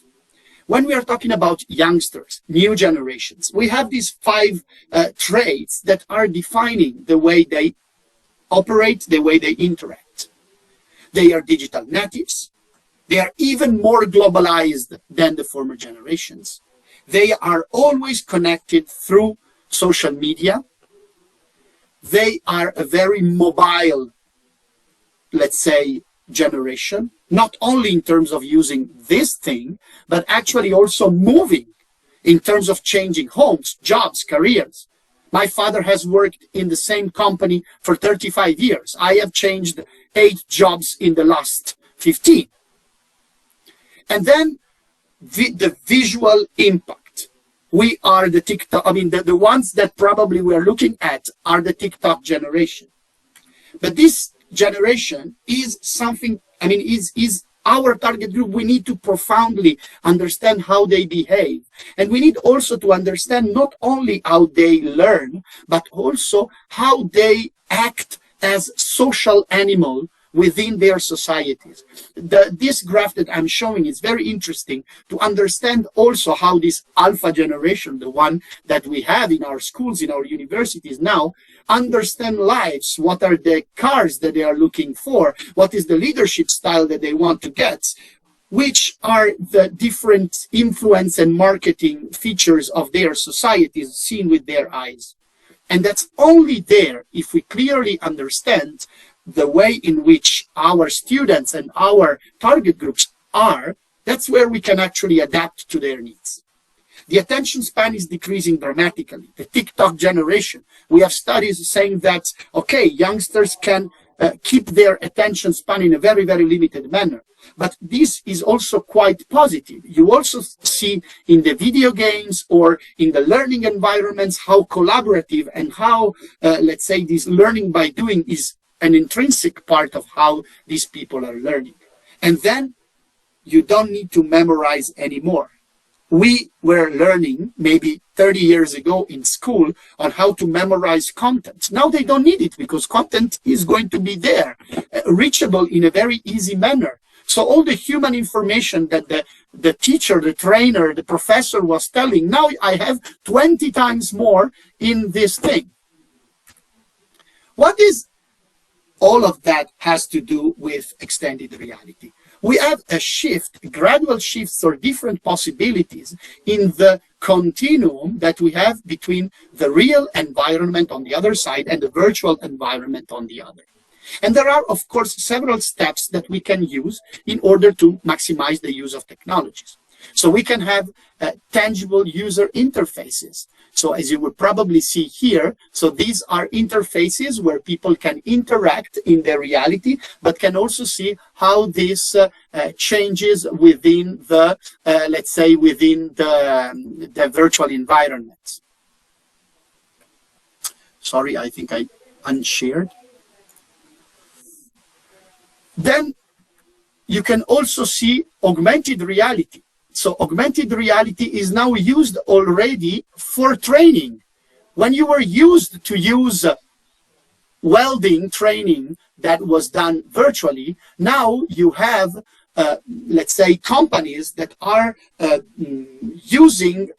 When we are talking about youngsters, new generations, we have these 5 traits that are defining the way they operate, the way they interact. They are digital natives. They are even more globalized than the former generations. They are always connected through social media. They are a very mobile, let's say, generation, not only in terms of using this thing, but actually also moving in terms of changing homes, jobs, careers. My father has worked in the same company for 35 years. I have changed 8 jobs in the last 15. And then the visual impact. We are the TikTok, I mean, the ones that probably we are looking at are the TikTok generation. But this generation is something, I mean, is our target group. We need to profoundly understand how they behave. And we need also to understand not only how they learn, but also how they act as social animals within their societies. This graph that I'm showing is very interesting to understand also how this alpha generation, the one that we have in our schools, in our universities now, understand lives. What are the cars that they are looking for? What is the leadership style that they want to get? Which are the different influence and marketing features of their societies seen with their eyes? And that's only there if we clearly understand the way in which our students and our target groups are. That's where we can actually adapt to their needs. The attention span is decreasing dramatically. The TikTok generation, we have studies saying that, okay, youngsters can keep their attention span in a very, very limited manner. But this is also quite positive. You also see in the video games or in the learning environments how collaborative and how, let's say, this learning by doing is an intrinsic part of how these people are learning. And then you don't need to memorize anymore. We were learning maybe 30 years ago in school on how to memorize content. Now they don't need it because content is going to be there, reachable in a very easy manner. So all the human information that the teacher, the trainer, the professor was telling, now I have 20 times more in this thing. What is all of that has to do with extended reality? We have a shift, gradual shifts or different possibilities in the continuum that we have between the real environment on the other side and the virtual environment on the other. And there are, of course, several steps that we can use in order to maximize the use of technologies. So we can have tangible user interfaces. So as you will probably see here, so these are interfaces where people can interact in their reality, but can also see how this changes within the, let's say, within the virtual environment. Sorry, I think I unshared. Then you can also see augmented reality. So augmented reality is now used already for training. When you were used to use welding training that was done virtually, now you have, let's say, companies that are using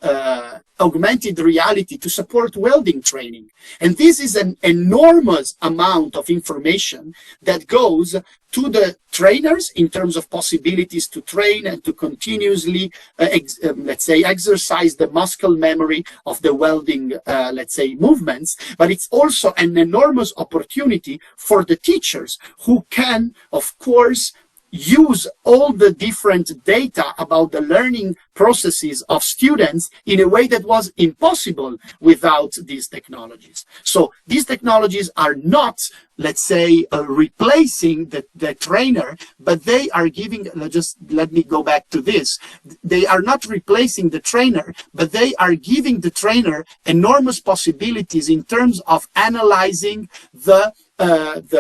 augmented reality to support welding training. And this is an enormous amount of information that goes to the trainers in terms of possibilities to train and to continuously, let's say, exercise the muscle memory of the welding, let's say, movements. But it's also an enormous opportunity for the teachers who can, of course, use all the different data about the learning processes of students in a way that was impossible without these technologies. So these technologies are not, let's say, replacing the trainer, but they are giving, just let me go back to this. They are not replacing the trainer, but they are giving the trainer enormous possibilities in terms of analyzing the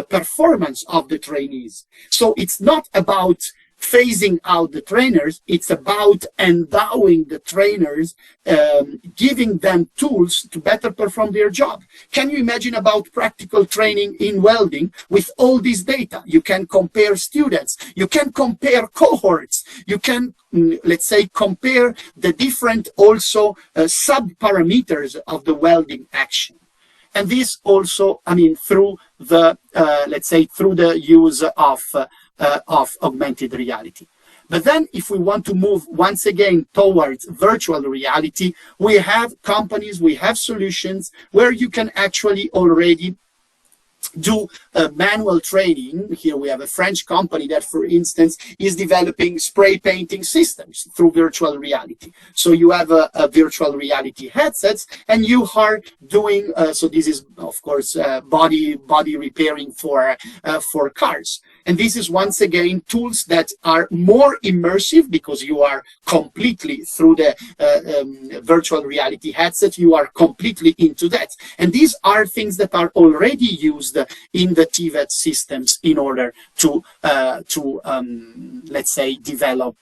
performance of the trainees. So it's not about phasing out the trainers. It's about endowing the trainers, giving them tools to better perform their job. Can you imagine about practical training in welding with all this data? You can compare students, you can compare cohorts, you can, let's say, compare the different also sub-parameters of the welding action. And this also, I mean, through the, let's say, through the use of augmented reality. But then if we want to move once again towards virtual reality, we have companies, we have solutions where you can actually already do manual training. Here we have a French company that, for instance, is developing spray painting systems through virtual reality. So you have a virtual reality headsets, and you are doing, so this is, of course, body repairing for cars. And this is, once again, tools that are more immersive because you are completely through the virtual reality headset, you are completely into that. And these are things that are already used in the TVET systems in order to let's say, develop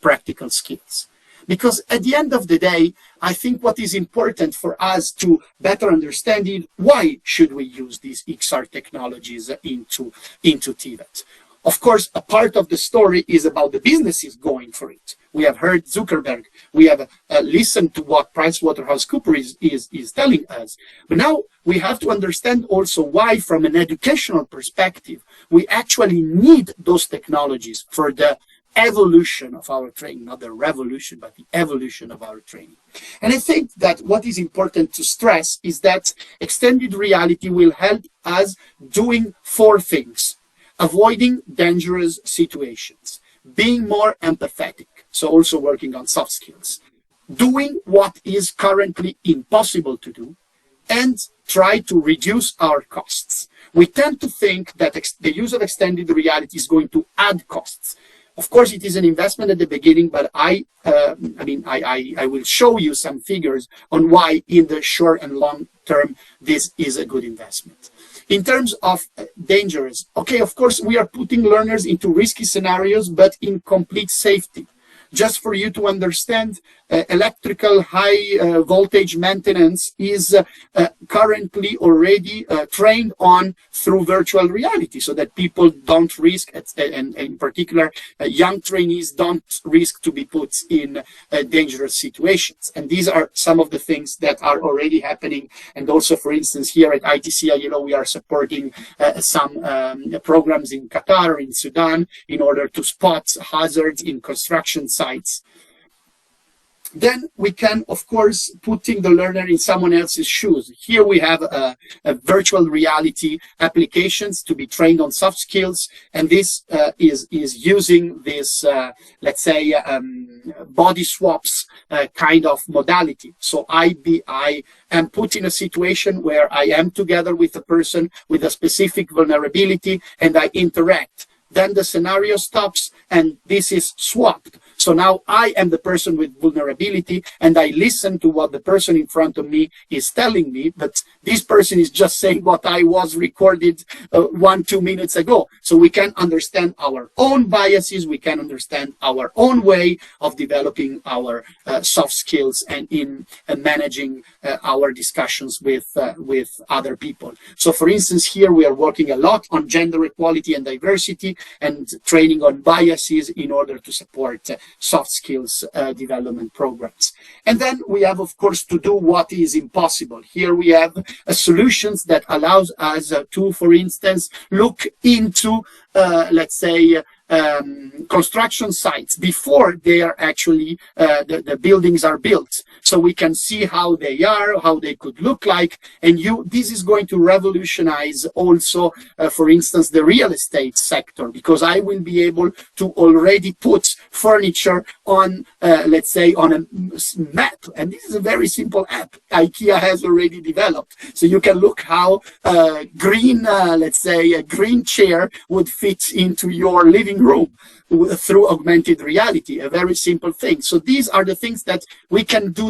practical skills. Because at the end of the day, I think what is important for us to better understand is why should we use these XR technologies into TVET. Of course, a part of the story is about the businesses going for it. We have heard Zuckerberg. We have listened to what PricewaterhouseCoopers is telling us. But now we have to understand also why, from an educational perspective, we actually need those technologies for the evolution of our training, not the revolution, but the evolution of our training. And I think that what is important to stress is that extended reality will help us doing 4 things: avoiding dangerous situations, being more empathetic, so also working on soft skills, doing what is currently impossible to do, and try to reduce our costs. We tend to think that the use of extended reality is going to add costs. Of course, it is an investment at the beginning, but I will show you some figures on why in the short and long term this is a good investment. In terms of dangers, okay, of course, we are putting learners into risky scenarios, but in complete safety. Just for you to understand, electrical high voltage maintenance is currently already trained on through virtual reality, so that people don't risk, and in particular, young trainees don't risk to be put in dangerous situations. And these are some of the things that are already happening. And also, for instance, here at ITCILO, we are supporting some programs in Qatar, in Sudan, in order to spot hazards in construction sites. Then we can, of course, putting the learner in someone else's shoes. Here we have a virtual reality applications to be trained on soft skills, and this is using this, let's say, body swaps kind of modality. So I am put in a situation where I am together with a person with a specific vulnerability, and I interact. Then the scenario stops, and this is swapped. So now I am the person with vulnerability, and I listen to what the person in front of me is telling me, but this person is just saying what I was recorded 1-2 minutes ago. So we can understand our own biases, we can understand our own way of developing our soft skills and in managing our discussions with other people. So for instance, here we are working a lot on gender equality and diversity and training on biases in order to support soft skills development programs. And then we have, of course, to do what is impossible. Here we have solutions that allows us to, for instance, look into, let's say, construction sites before they are actually, the buildings are built. So we can see how they are, how they could look like. And this is going to revolutionize also, for instance, the real estate sector, because I will be able to already put furniture on, let's say, on a map. And this is a very simple app IKEA has already developed. So you can look how green, let's say, a green chair would fit into your living room through augmented reality, a very simple thing. So these are the things that we can do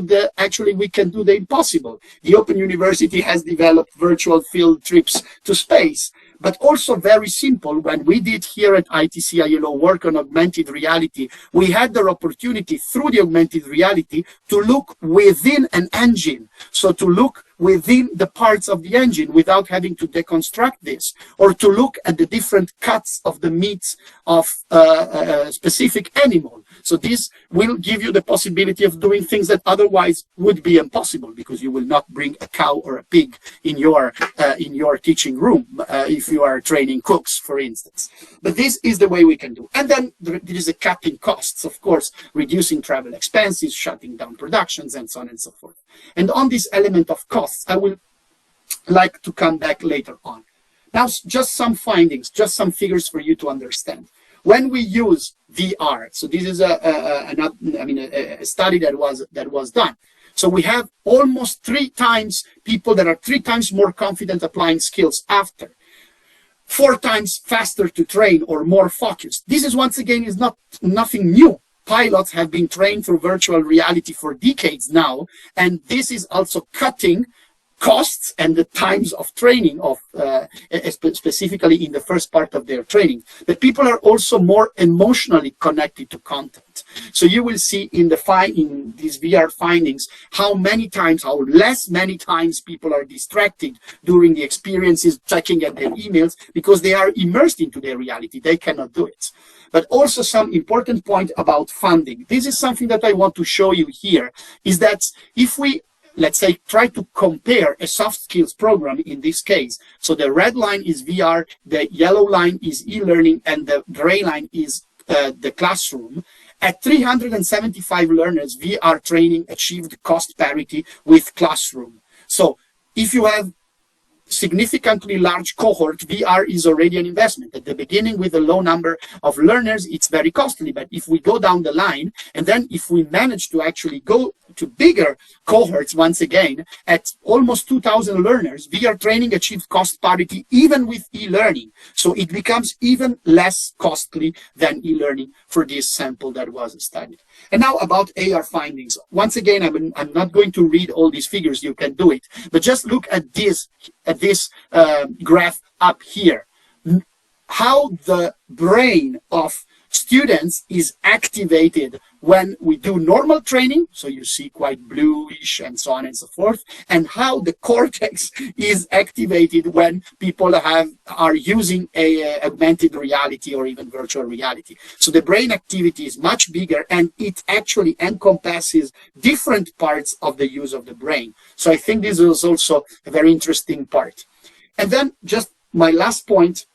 we can do the impossible. The Open University has developed virtual field trips to space. but also very simple. When we did here at ITCILO work on augmented reality, we had the opportunity through the augmented reality to look within an engine. So to look within the parts of the engine without having to deconstruct this, or to look at the different cuts of the meats of a specific animal. So this will give you the possibility of doing things that otherwise would be impossible, because you will not bring a cow or a pig in your teaching room if you are training cooks, for instance. But this is the way we can do. And then there is a cut in costs, of course, reducing travel expenses, shutting down productions, and so on and so forth. And on this element of costs, I will like to come back later on. Now, just some findings, just some figures for you to understand. When we use VR, so this is a study that was done. So we have almost 3 times people that are 3 times more confident applying skills after, 4 times faster to train or more focused. This is, once again, is nothing new. Pilots have been trained through virtual reality for decades now, and this is also cutting costs and the times of training of specifically in the first part of their training. But people are also more emotionally connected to content. So you will see in these VR findings how many times people are distracted during the experiences, checking at their emails, because they are immersed into their reality. They cannot do it. But also some important point about funding. This is something that I want to show you here, is that if we, let's say, try to compare a soft skills program in this case. So the red line is VR, the yellow line is e-learning, and the gray line is the classroom. At 375 learners, VR training achieved cost parity with classroom. So if you have significantly large cohort, VR is already an investment. At the beginning, with a low number of learners, it's very costly. But if we go down the line, and then if we manage to actually go to bigger cohorts, once again, at almost 2,000 learners, VR training achieves cost parity even with e-learning. So it becomes even less costly than e-learning for this sample that was studied. And now about AR findings. Once again, I'm not going to read all these figures. You can do it. But just look at this graph up here. How the brain of students is activated when we do normal training, so you see quite bluish and so on and so forth, and how the cortex is activated when people are using a augmented reality or even virtual reality. So the brain activity is much bigger, and it actually encompasses different parts of the use of the brain. So I think this is also a very interesting part. And then just my last point,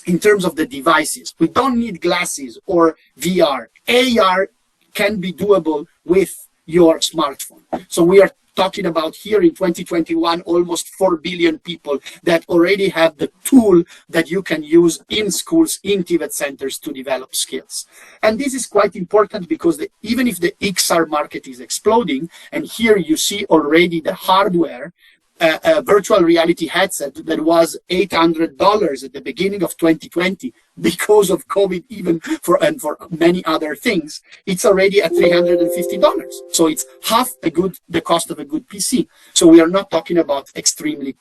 in terms of the devices, we don't need glasses or VR. AR can be doable with your smartphone. So we are talking about here in 2021, almost 4 billion people that already have the tool that you can use in schools, in TVET centers to develop skills. And this is quite important because even if the XR market is exploding, and here you see already the hardware, a virtual reality headset that was $800 at the beginning of 2020 because of COVID, even for many other things, it's already at $350. So it's half the cost of a good PC. So we are not talking about extremely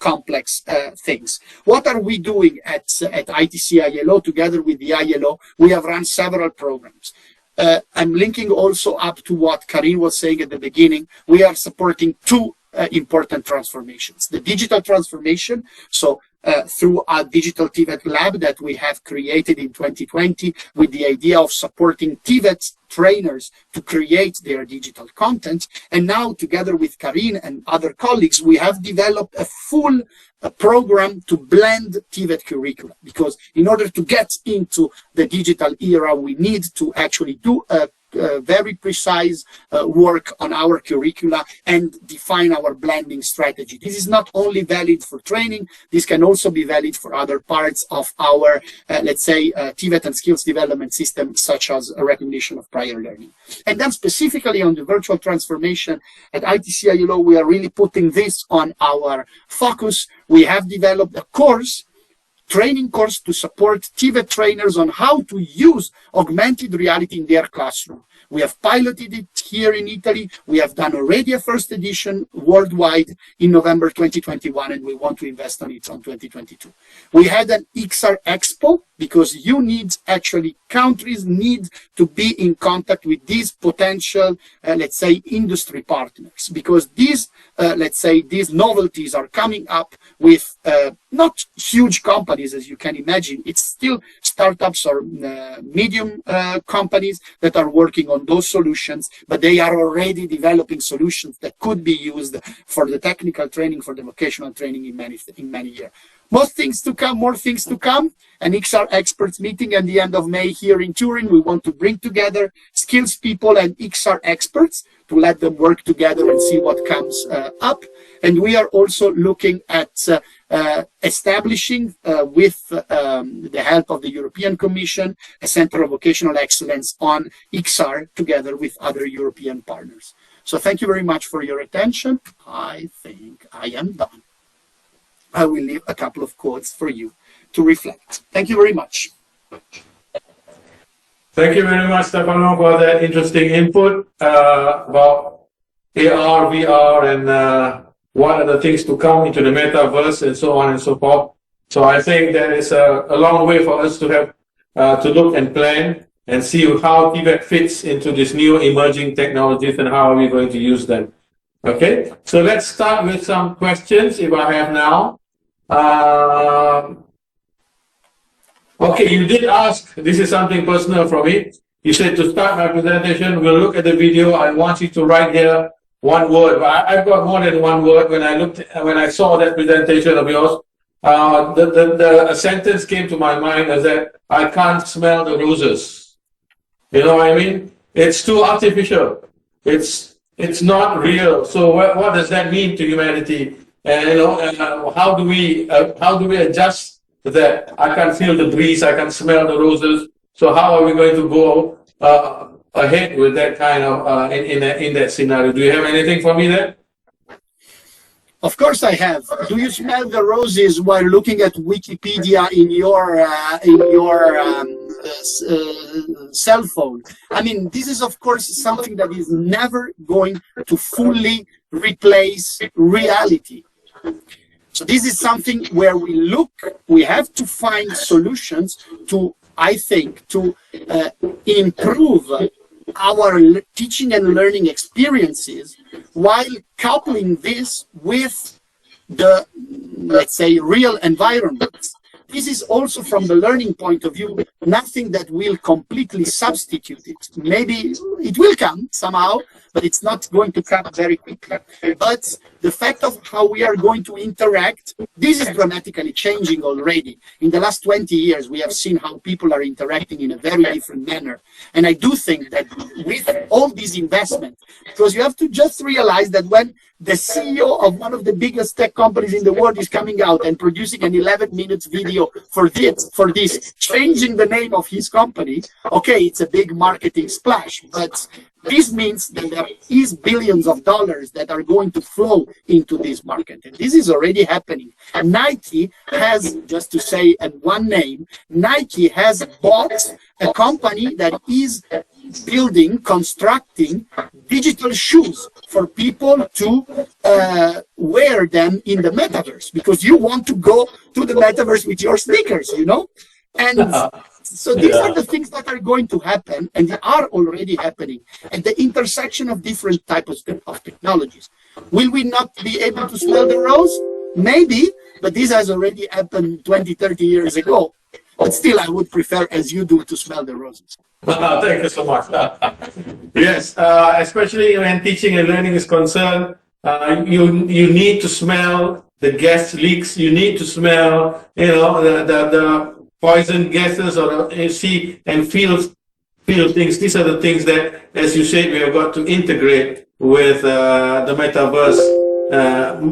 complex things. What are we doing at ITCILO together with the ILO? We have run several programs. I'm linking also up to what Karine was saying at the beginning. We are supporting 2 important transformations. The digital transformation, so through our digital TVET lab that we have created in 2020 with the idea of supporting TVET trainers to create their digital content. And now, together with Karine and other colleagues, we have developed a full program to blend TVET curricula, because in order to get into the digital era, we need to actually do a very precise work on our curricula and define our blending strategy. This is not only valid for training, this can also be valid for other parts of our, let's say, TVET and skills development system, such as a recognition of prior learning. And then specifically on the virtual transformation at ITCILO, we are really putting this on our focus. We have developed a course training course to support TVET trainers on how to use augmented reality in their classroom. We have piloted it here in Italy. We have done already a first edition worldwide in November 2021, and we want to invest on it on 2022. We had an XR Expo because countries need to be in contact with these potential, let's say, industry partners, because these, these novelties are coming up with not huge companies, as you can imagine. It's still startups or medium companies that are working on those solutions, but they are already developing solutions that could be used for the technical training, for the vocational training in many years. More things to come. An XR experts meeting at the end of May here in Turin. We want to bring together skills people and XR experts to let them work together and see what comes up. And we are also looking at establishing, with the help of the European Commission, a Center of Vocational Excellence on XR together with other European partners. So thank you very much for your attention. I think I am done. I will leave a couple of quotes for you to reflect. Thank you very much. Thank you very much, Stefano, for that interesting input about AR, VR, and what are the things to come into the metaverse and so on and so forth. So I think there is a long way for us to have to look and plan and see how TVET fits into these new emerging technologies and how are we going to use them. Okay, so let's start with some questions if I have now. Okay, you did ask, this is something personal from me. You said to start my presentation, we'll look at the video. I want you to write here one word. But I've got more than one word. When I saw that presentation of yours, a sentence came to my mind as that I can't smell the roses. You know what I mean? It's too artificial. It's not real. So what does that mean to humanity? And how do we adjust to that? I can feel the breeze, I can smell the roses. So how are we going to go ahead with that kind of in that scenario? Do you have anything for me there? Of course I have. Do you smell the roses while looking at Wikipedia in your cell phone? I mean, this is of course something that is never going to fully replace reality. So this is something where we have to find solutions to, I think, to improve our teaching and learning experiences while coupling this with the, let's say, real environments. This is also from the learning point of view, nothing that will completely substitute it. Maybe it will come somehow, but it's not going to come very quickly. But the fact of how we are going to interact, this is dramatically changing already. In the last 20 years, we have seen how people are interacting in a very different manner. And I do think that with all these investments, because you have to just realize that when the CEO of one of the biggest tech companies in the world is coming out and producing an 11-minute video for this, changing the name of his company, okay, it's a big marketing splash, but this means that there is billions of dollars that are going to flow into this market. And this is already happening. Nike has, just to say in one name, Nike has bought a company that is constructing digital shoes for people to wear them in the metaverse, because you want to go to the metaverse with your sneakers, you know? And so these are the things that are going to happen, and they are already happening at the intersection of different types of technologies. Will we not be able to smell the rose? Maybe, but this has already happened 20, 30 years ago. But still, I would prefer, as you do, to smell the roses. Thank you so much. Yes, especially when teaching and learning is concerned, you need to smell the gas leaks. You need to smell, the poison gases, or see and feel things. These are the things that, as you said, we have got to integrate with the metaverse,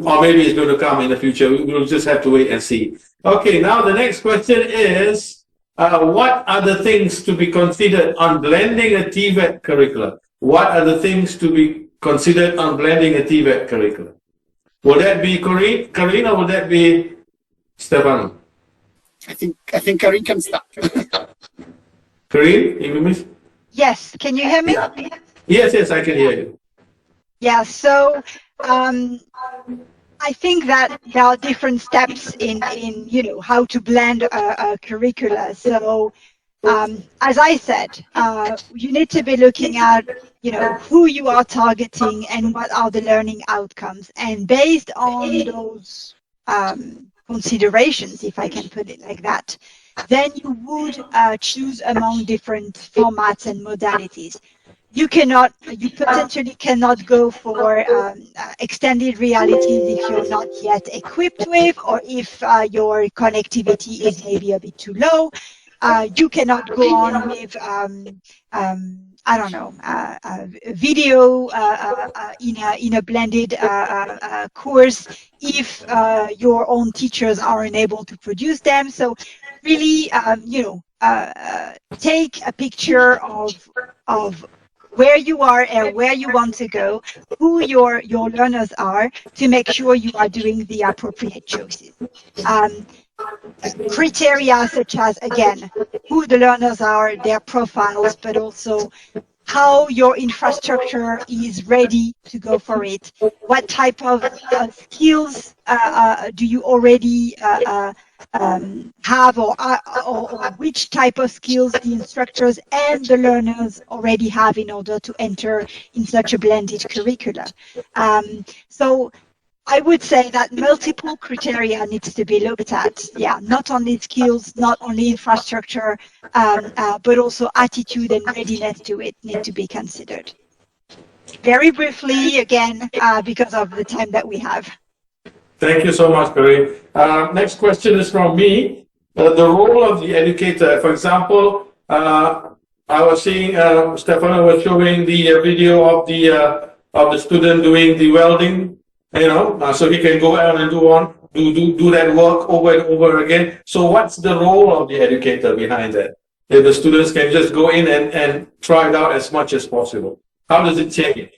or maybe it's going to come in the future. We'll just have to wait and see. Okay, now the next question is, what are the things to be considered on blending a TVET curriculum? What are the things to be considered on blending a TVET curriculum? Will that be Karine, or will that be Stefano? I think Karine can start. Karine, you miss? Yes, can you hear me? Yes, I can hear you. Yeah, so I think that there are different steps in how to blend a curricula. So as I said, you need to be looking at who you are targeting and what are the learning outcomes, and based on those considerations, if I can put it like that, then you would choose among different formats and modalities. You potentially cannot go for extended realities if you're not yet equipped with, or if your connectivity is maybe a bit too low. You cannot go on with, I don't know, video in a blended course if your own teachers are unable to produce them. So really, take a picture of where you are and where you want to go, who your learners are, to make sure you are doing the appropriate choices. Criteria such as, again, who the learners are, their profiles, but also how your infrastructure is ready to go for it. What type of skills do you already have, or which type of skills the instructors and the learners already have in order to enter in such a blended curricula. So I would say that multiple criteria needs to be looked at. Yeah, not only skills, not only infrastructure, but also attitude and readiness to it need to be considered. Very briefly, again, because of the time that we have. Thank you so much, Karine. Next question is from me. The role of the educator. For example, I was seeing Stefano was showing the video of the student doing the welding. So he can go out and do that work over and over again. So what's the role of the educator behind that? If the students can just go in and try it out as much as possible, how does it change?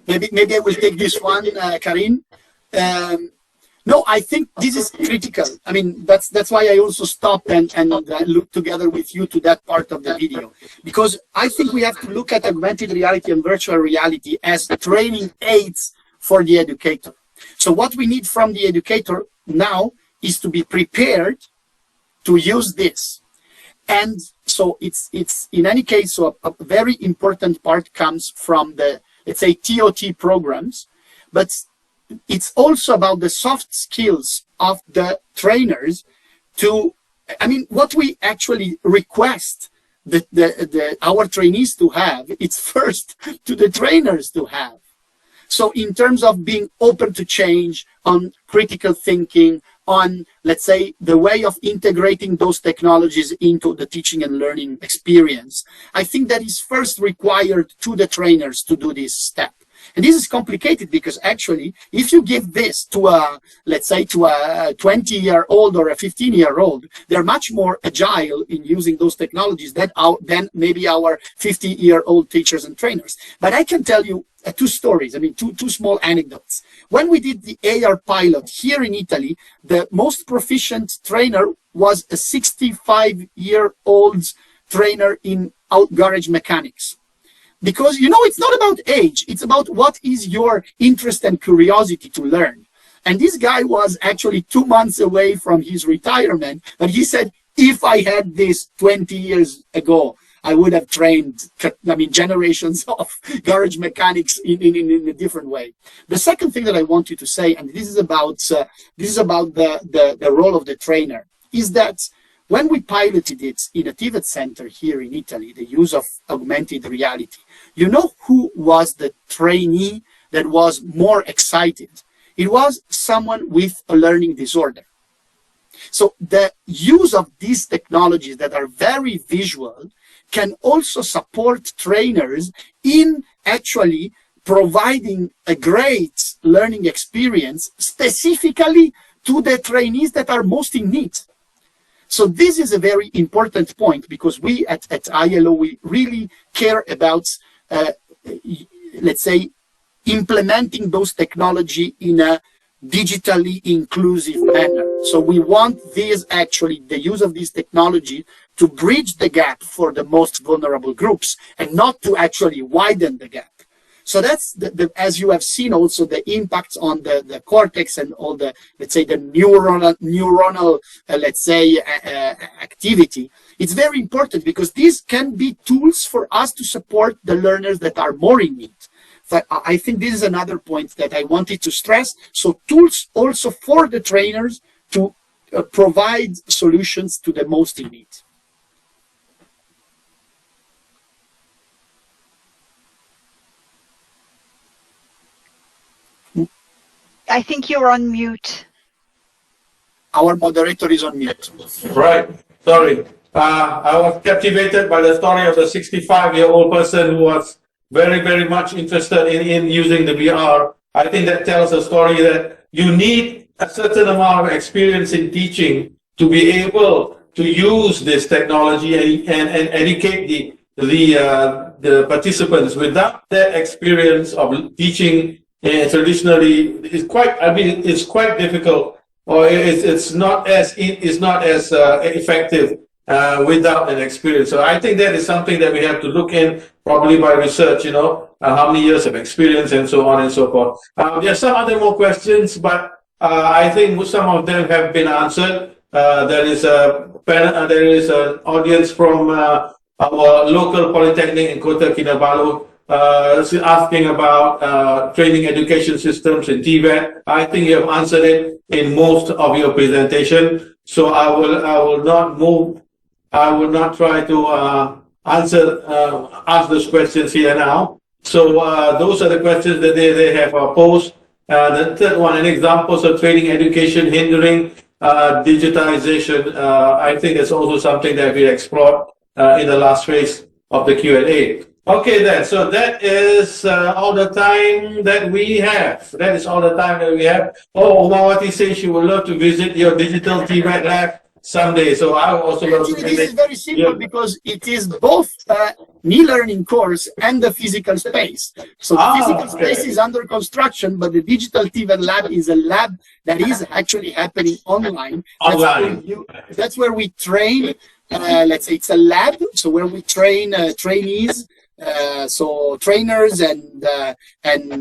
Maybe I will take this one, Karine. No, I think this is critical. I mean, that's why I also stopped and look together with you to that part of the video, because I think we have to look at augmented reality and virtual reality as training aids for the educator. So what we need from the educator now is to be prepared to use this. And so it's in any case, so a very important part comes from the, let's say, TOT programs, but it's also about the soft skills of the trainers to, I mean, what we actually request our trainees to have, it's first to the trainers to have. So in terms of being open to change, on critical thinking, on, let's say, the way of integrating those technologies into the teaching and learning experience, I think that is first required to the trainers to do this step. And this is complicated because actually, if you give this to a, let's say, to a 20-year-old or a 15-year-old, they're much more agile in using those technologies than maybe our 50-year-old teachers and trainers. But I can tell you two stories, I mean, two small anecdotes. When we did the AR pilot here in Italy, the most proficient trainer was a 65-year-old trainer in garage mechanics. Because, you know, it's not about age, it's about what is your interest and curiosity to learn. And this guy was actually 2 months away from his retirement, but he said, if I had this 20 years ago, I would have trained, I mean, generations of garage mechanics in a different way. The second thing that I want you to say, and this is about the role of the trainer, is that when we piloted it in a TVET center here in Italy, the use of augmented reality, you know who was the trainee that was more excited? It was someone with a learning disorder. So the use of these technologies that are very visual can also support trainers in actually providing a great learning experience specifically to the trainees that are most in need. So this is a very important point, because we at ILO, we really care about, let's say, implementing those technology in a digitally inclusive manner. So we want this actually, the use of this technology to bridge the gap for the most vulnerable groups and not to actually widen the gap. So that's as you have seen also the impacts on the cortex and all the, let's say, the neuronal let's say, activity. It's very important because these can be tools for us to support the learners that are more in need. So I think this is another point that I wanted to stress. So tools also for the trainers to provide solutions to the most in need. I think you're on mute. Our moderator is on mute. Right. Sorry. I was captivated by the story of the 65-year-old person who was very, very much interested in using the VR. I think that tells a story that you need a certain amount of experience in teaching to be able to use this technology and educate the participants. Without that experience of teaching traditionally, it's quite difficult, or it's not as effective without an experience. So I think that is something that we have to look in, probably by research, how many years of experience and so on and so forth. There are some other more questions, but I think some of them have been answered. There is an audience from our local polytechnic in Kota Kinabalu asking about training education systems in TVET. I think you have answered it in most of your presentation, so I will not try to ask those questions here now. So those are the questions that they have posed. The third one, an examples of training education hindering digitization. I think that's also something that we explored in the last phase of the Q&A. Okay then, so that is all the time that we have. That is all the time that we have. Oh, Umawati says she would love to visit your digital TVET lab someday. So I would also love to visit. This is very simple because it is both e-learning course and the physical space. So the physical space is under construction, but the digital TVET lab is a lab that is actually happening online. That's where we train. Let's say it's a lab, so where we train trainees. So trainers and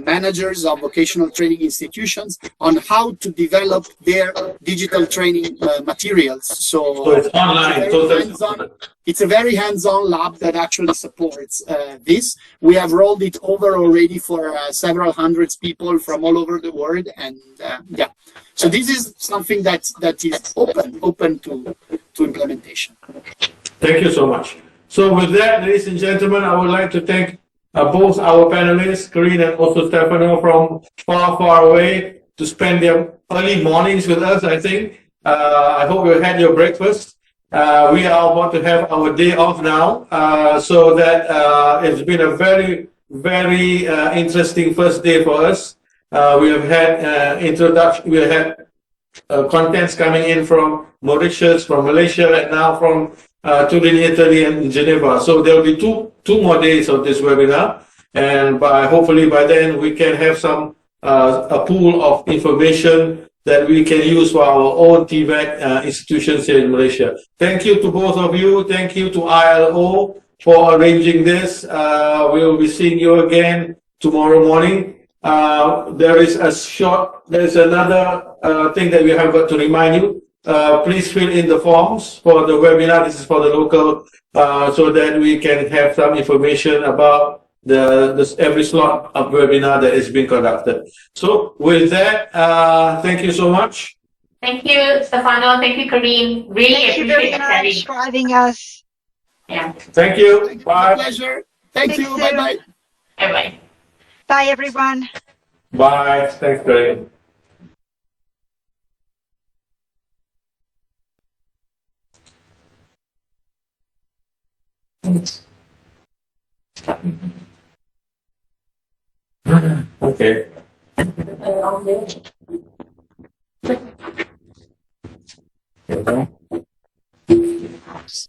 managers of vocational training institutions on how to develop their digital training materials. So it's online. It's a very hands-on lab that actually supports this. We have rolled it over already for several hundreds people from all over the world, and yeah. So this is something that is open to implementation. Thank you so much. So with that, ladies and gentlemen, I would like to thank both our panelists, Karine and also Stefano, from far, far away to spend their early mornings with us, I think. I hope you had your breakfast. We are about to have our day off now, so that it's been a very, very interesting first day for us. We have had introduction, we have had contents coming in from Mauritius, from Malaysia, and now from Turin, Italy, and Geneva. So there will be two more days of this webinar, and hopefully by then we can have some a pool of information that we can use for our own TVET institutions here in Malaysia. Thank you to both of you. Thank you to ILO for arranging this. We will be seeing you again tomorrow morning. There is another thing that we have got to remind you. Please fill in the forms for the webinar. This is for the local, so that we can have some information about every slot of webinar that is being conducted. So with that, thank you so much. Thank you, Stefano. Thank you, Karine. Really Thank you very much for having us. Yeah. Thank you. Thank you. Bye. Pleasure. Thank you. Thanks, Bye-bye. Bye-bye. Bye, everyone. Bye. Thanks, Karine. Okay. Okay.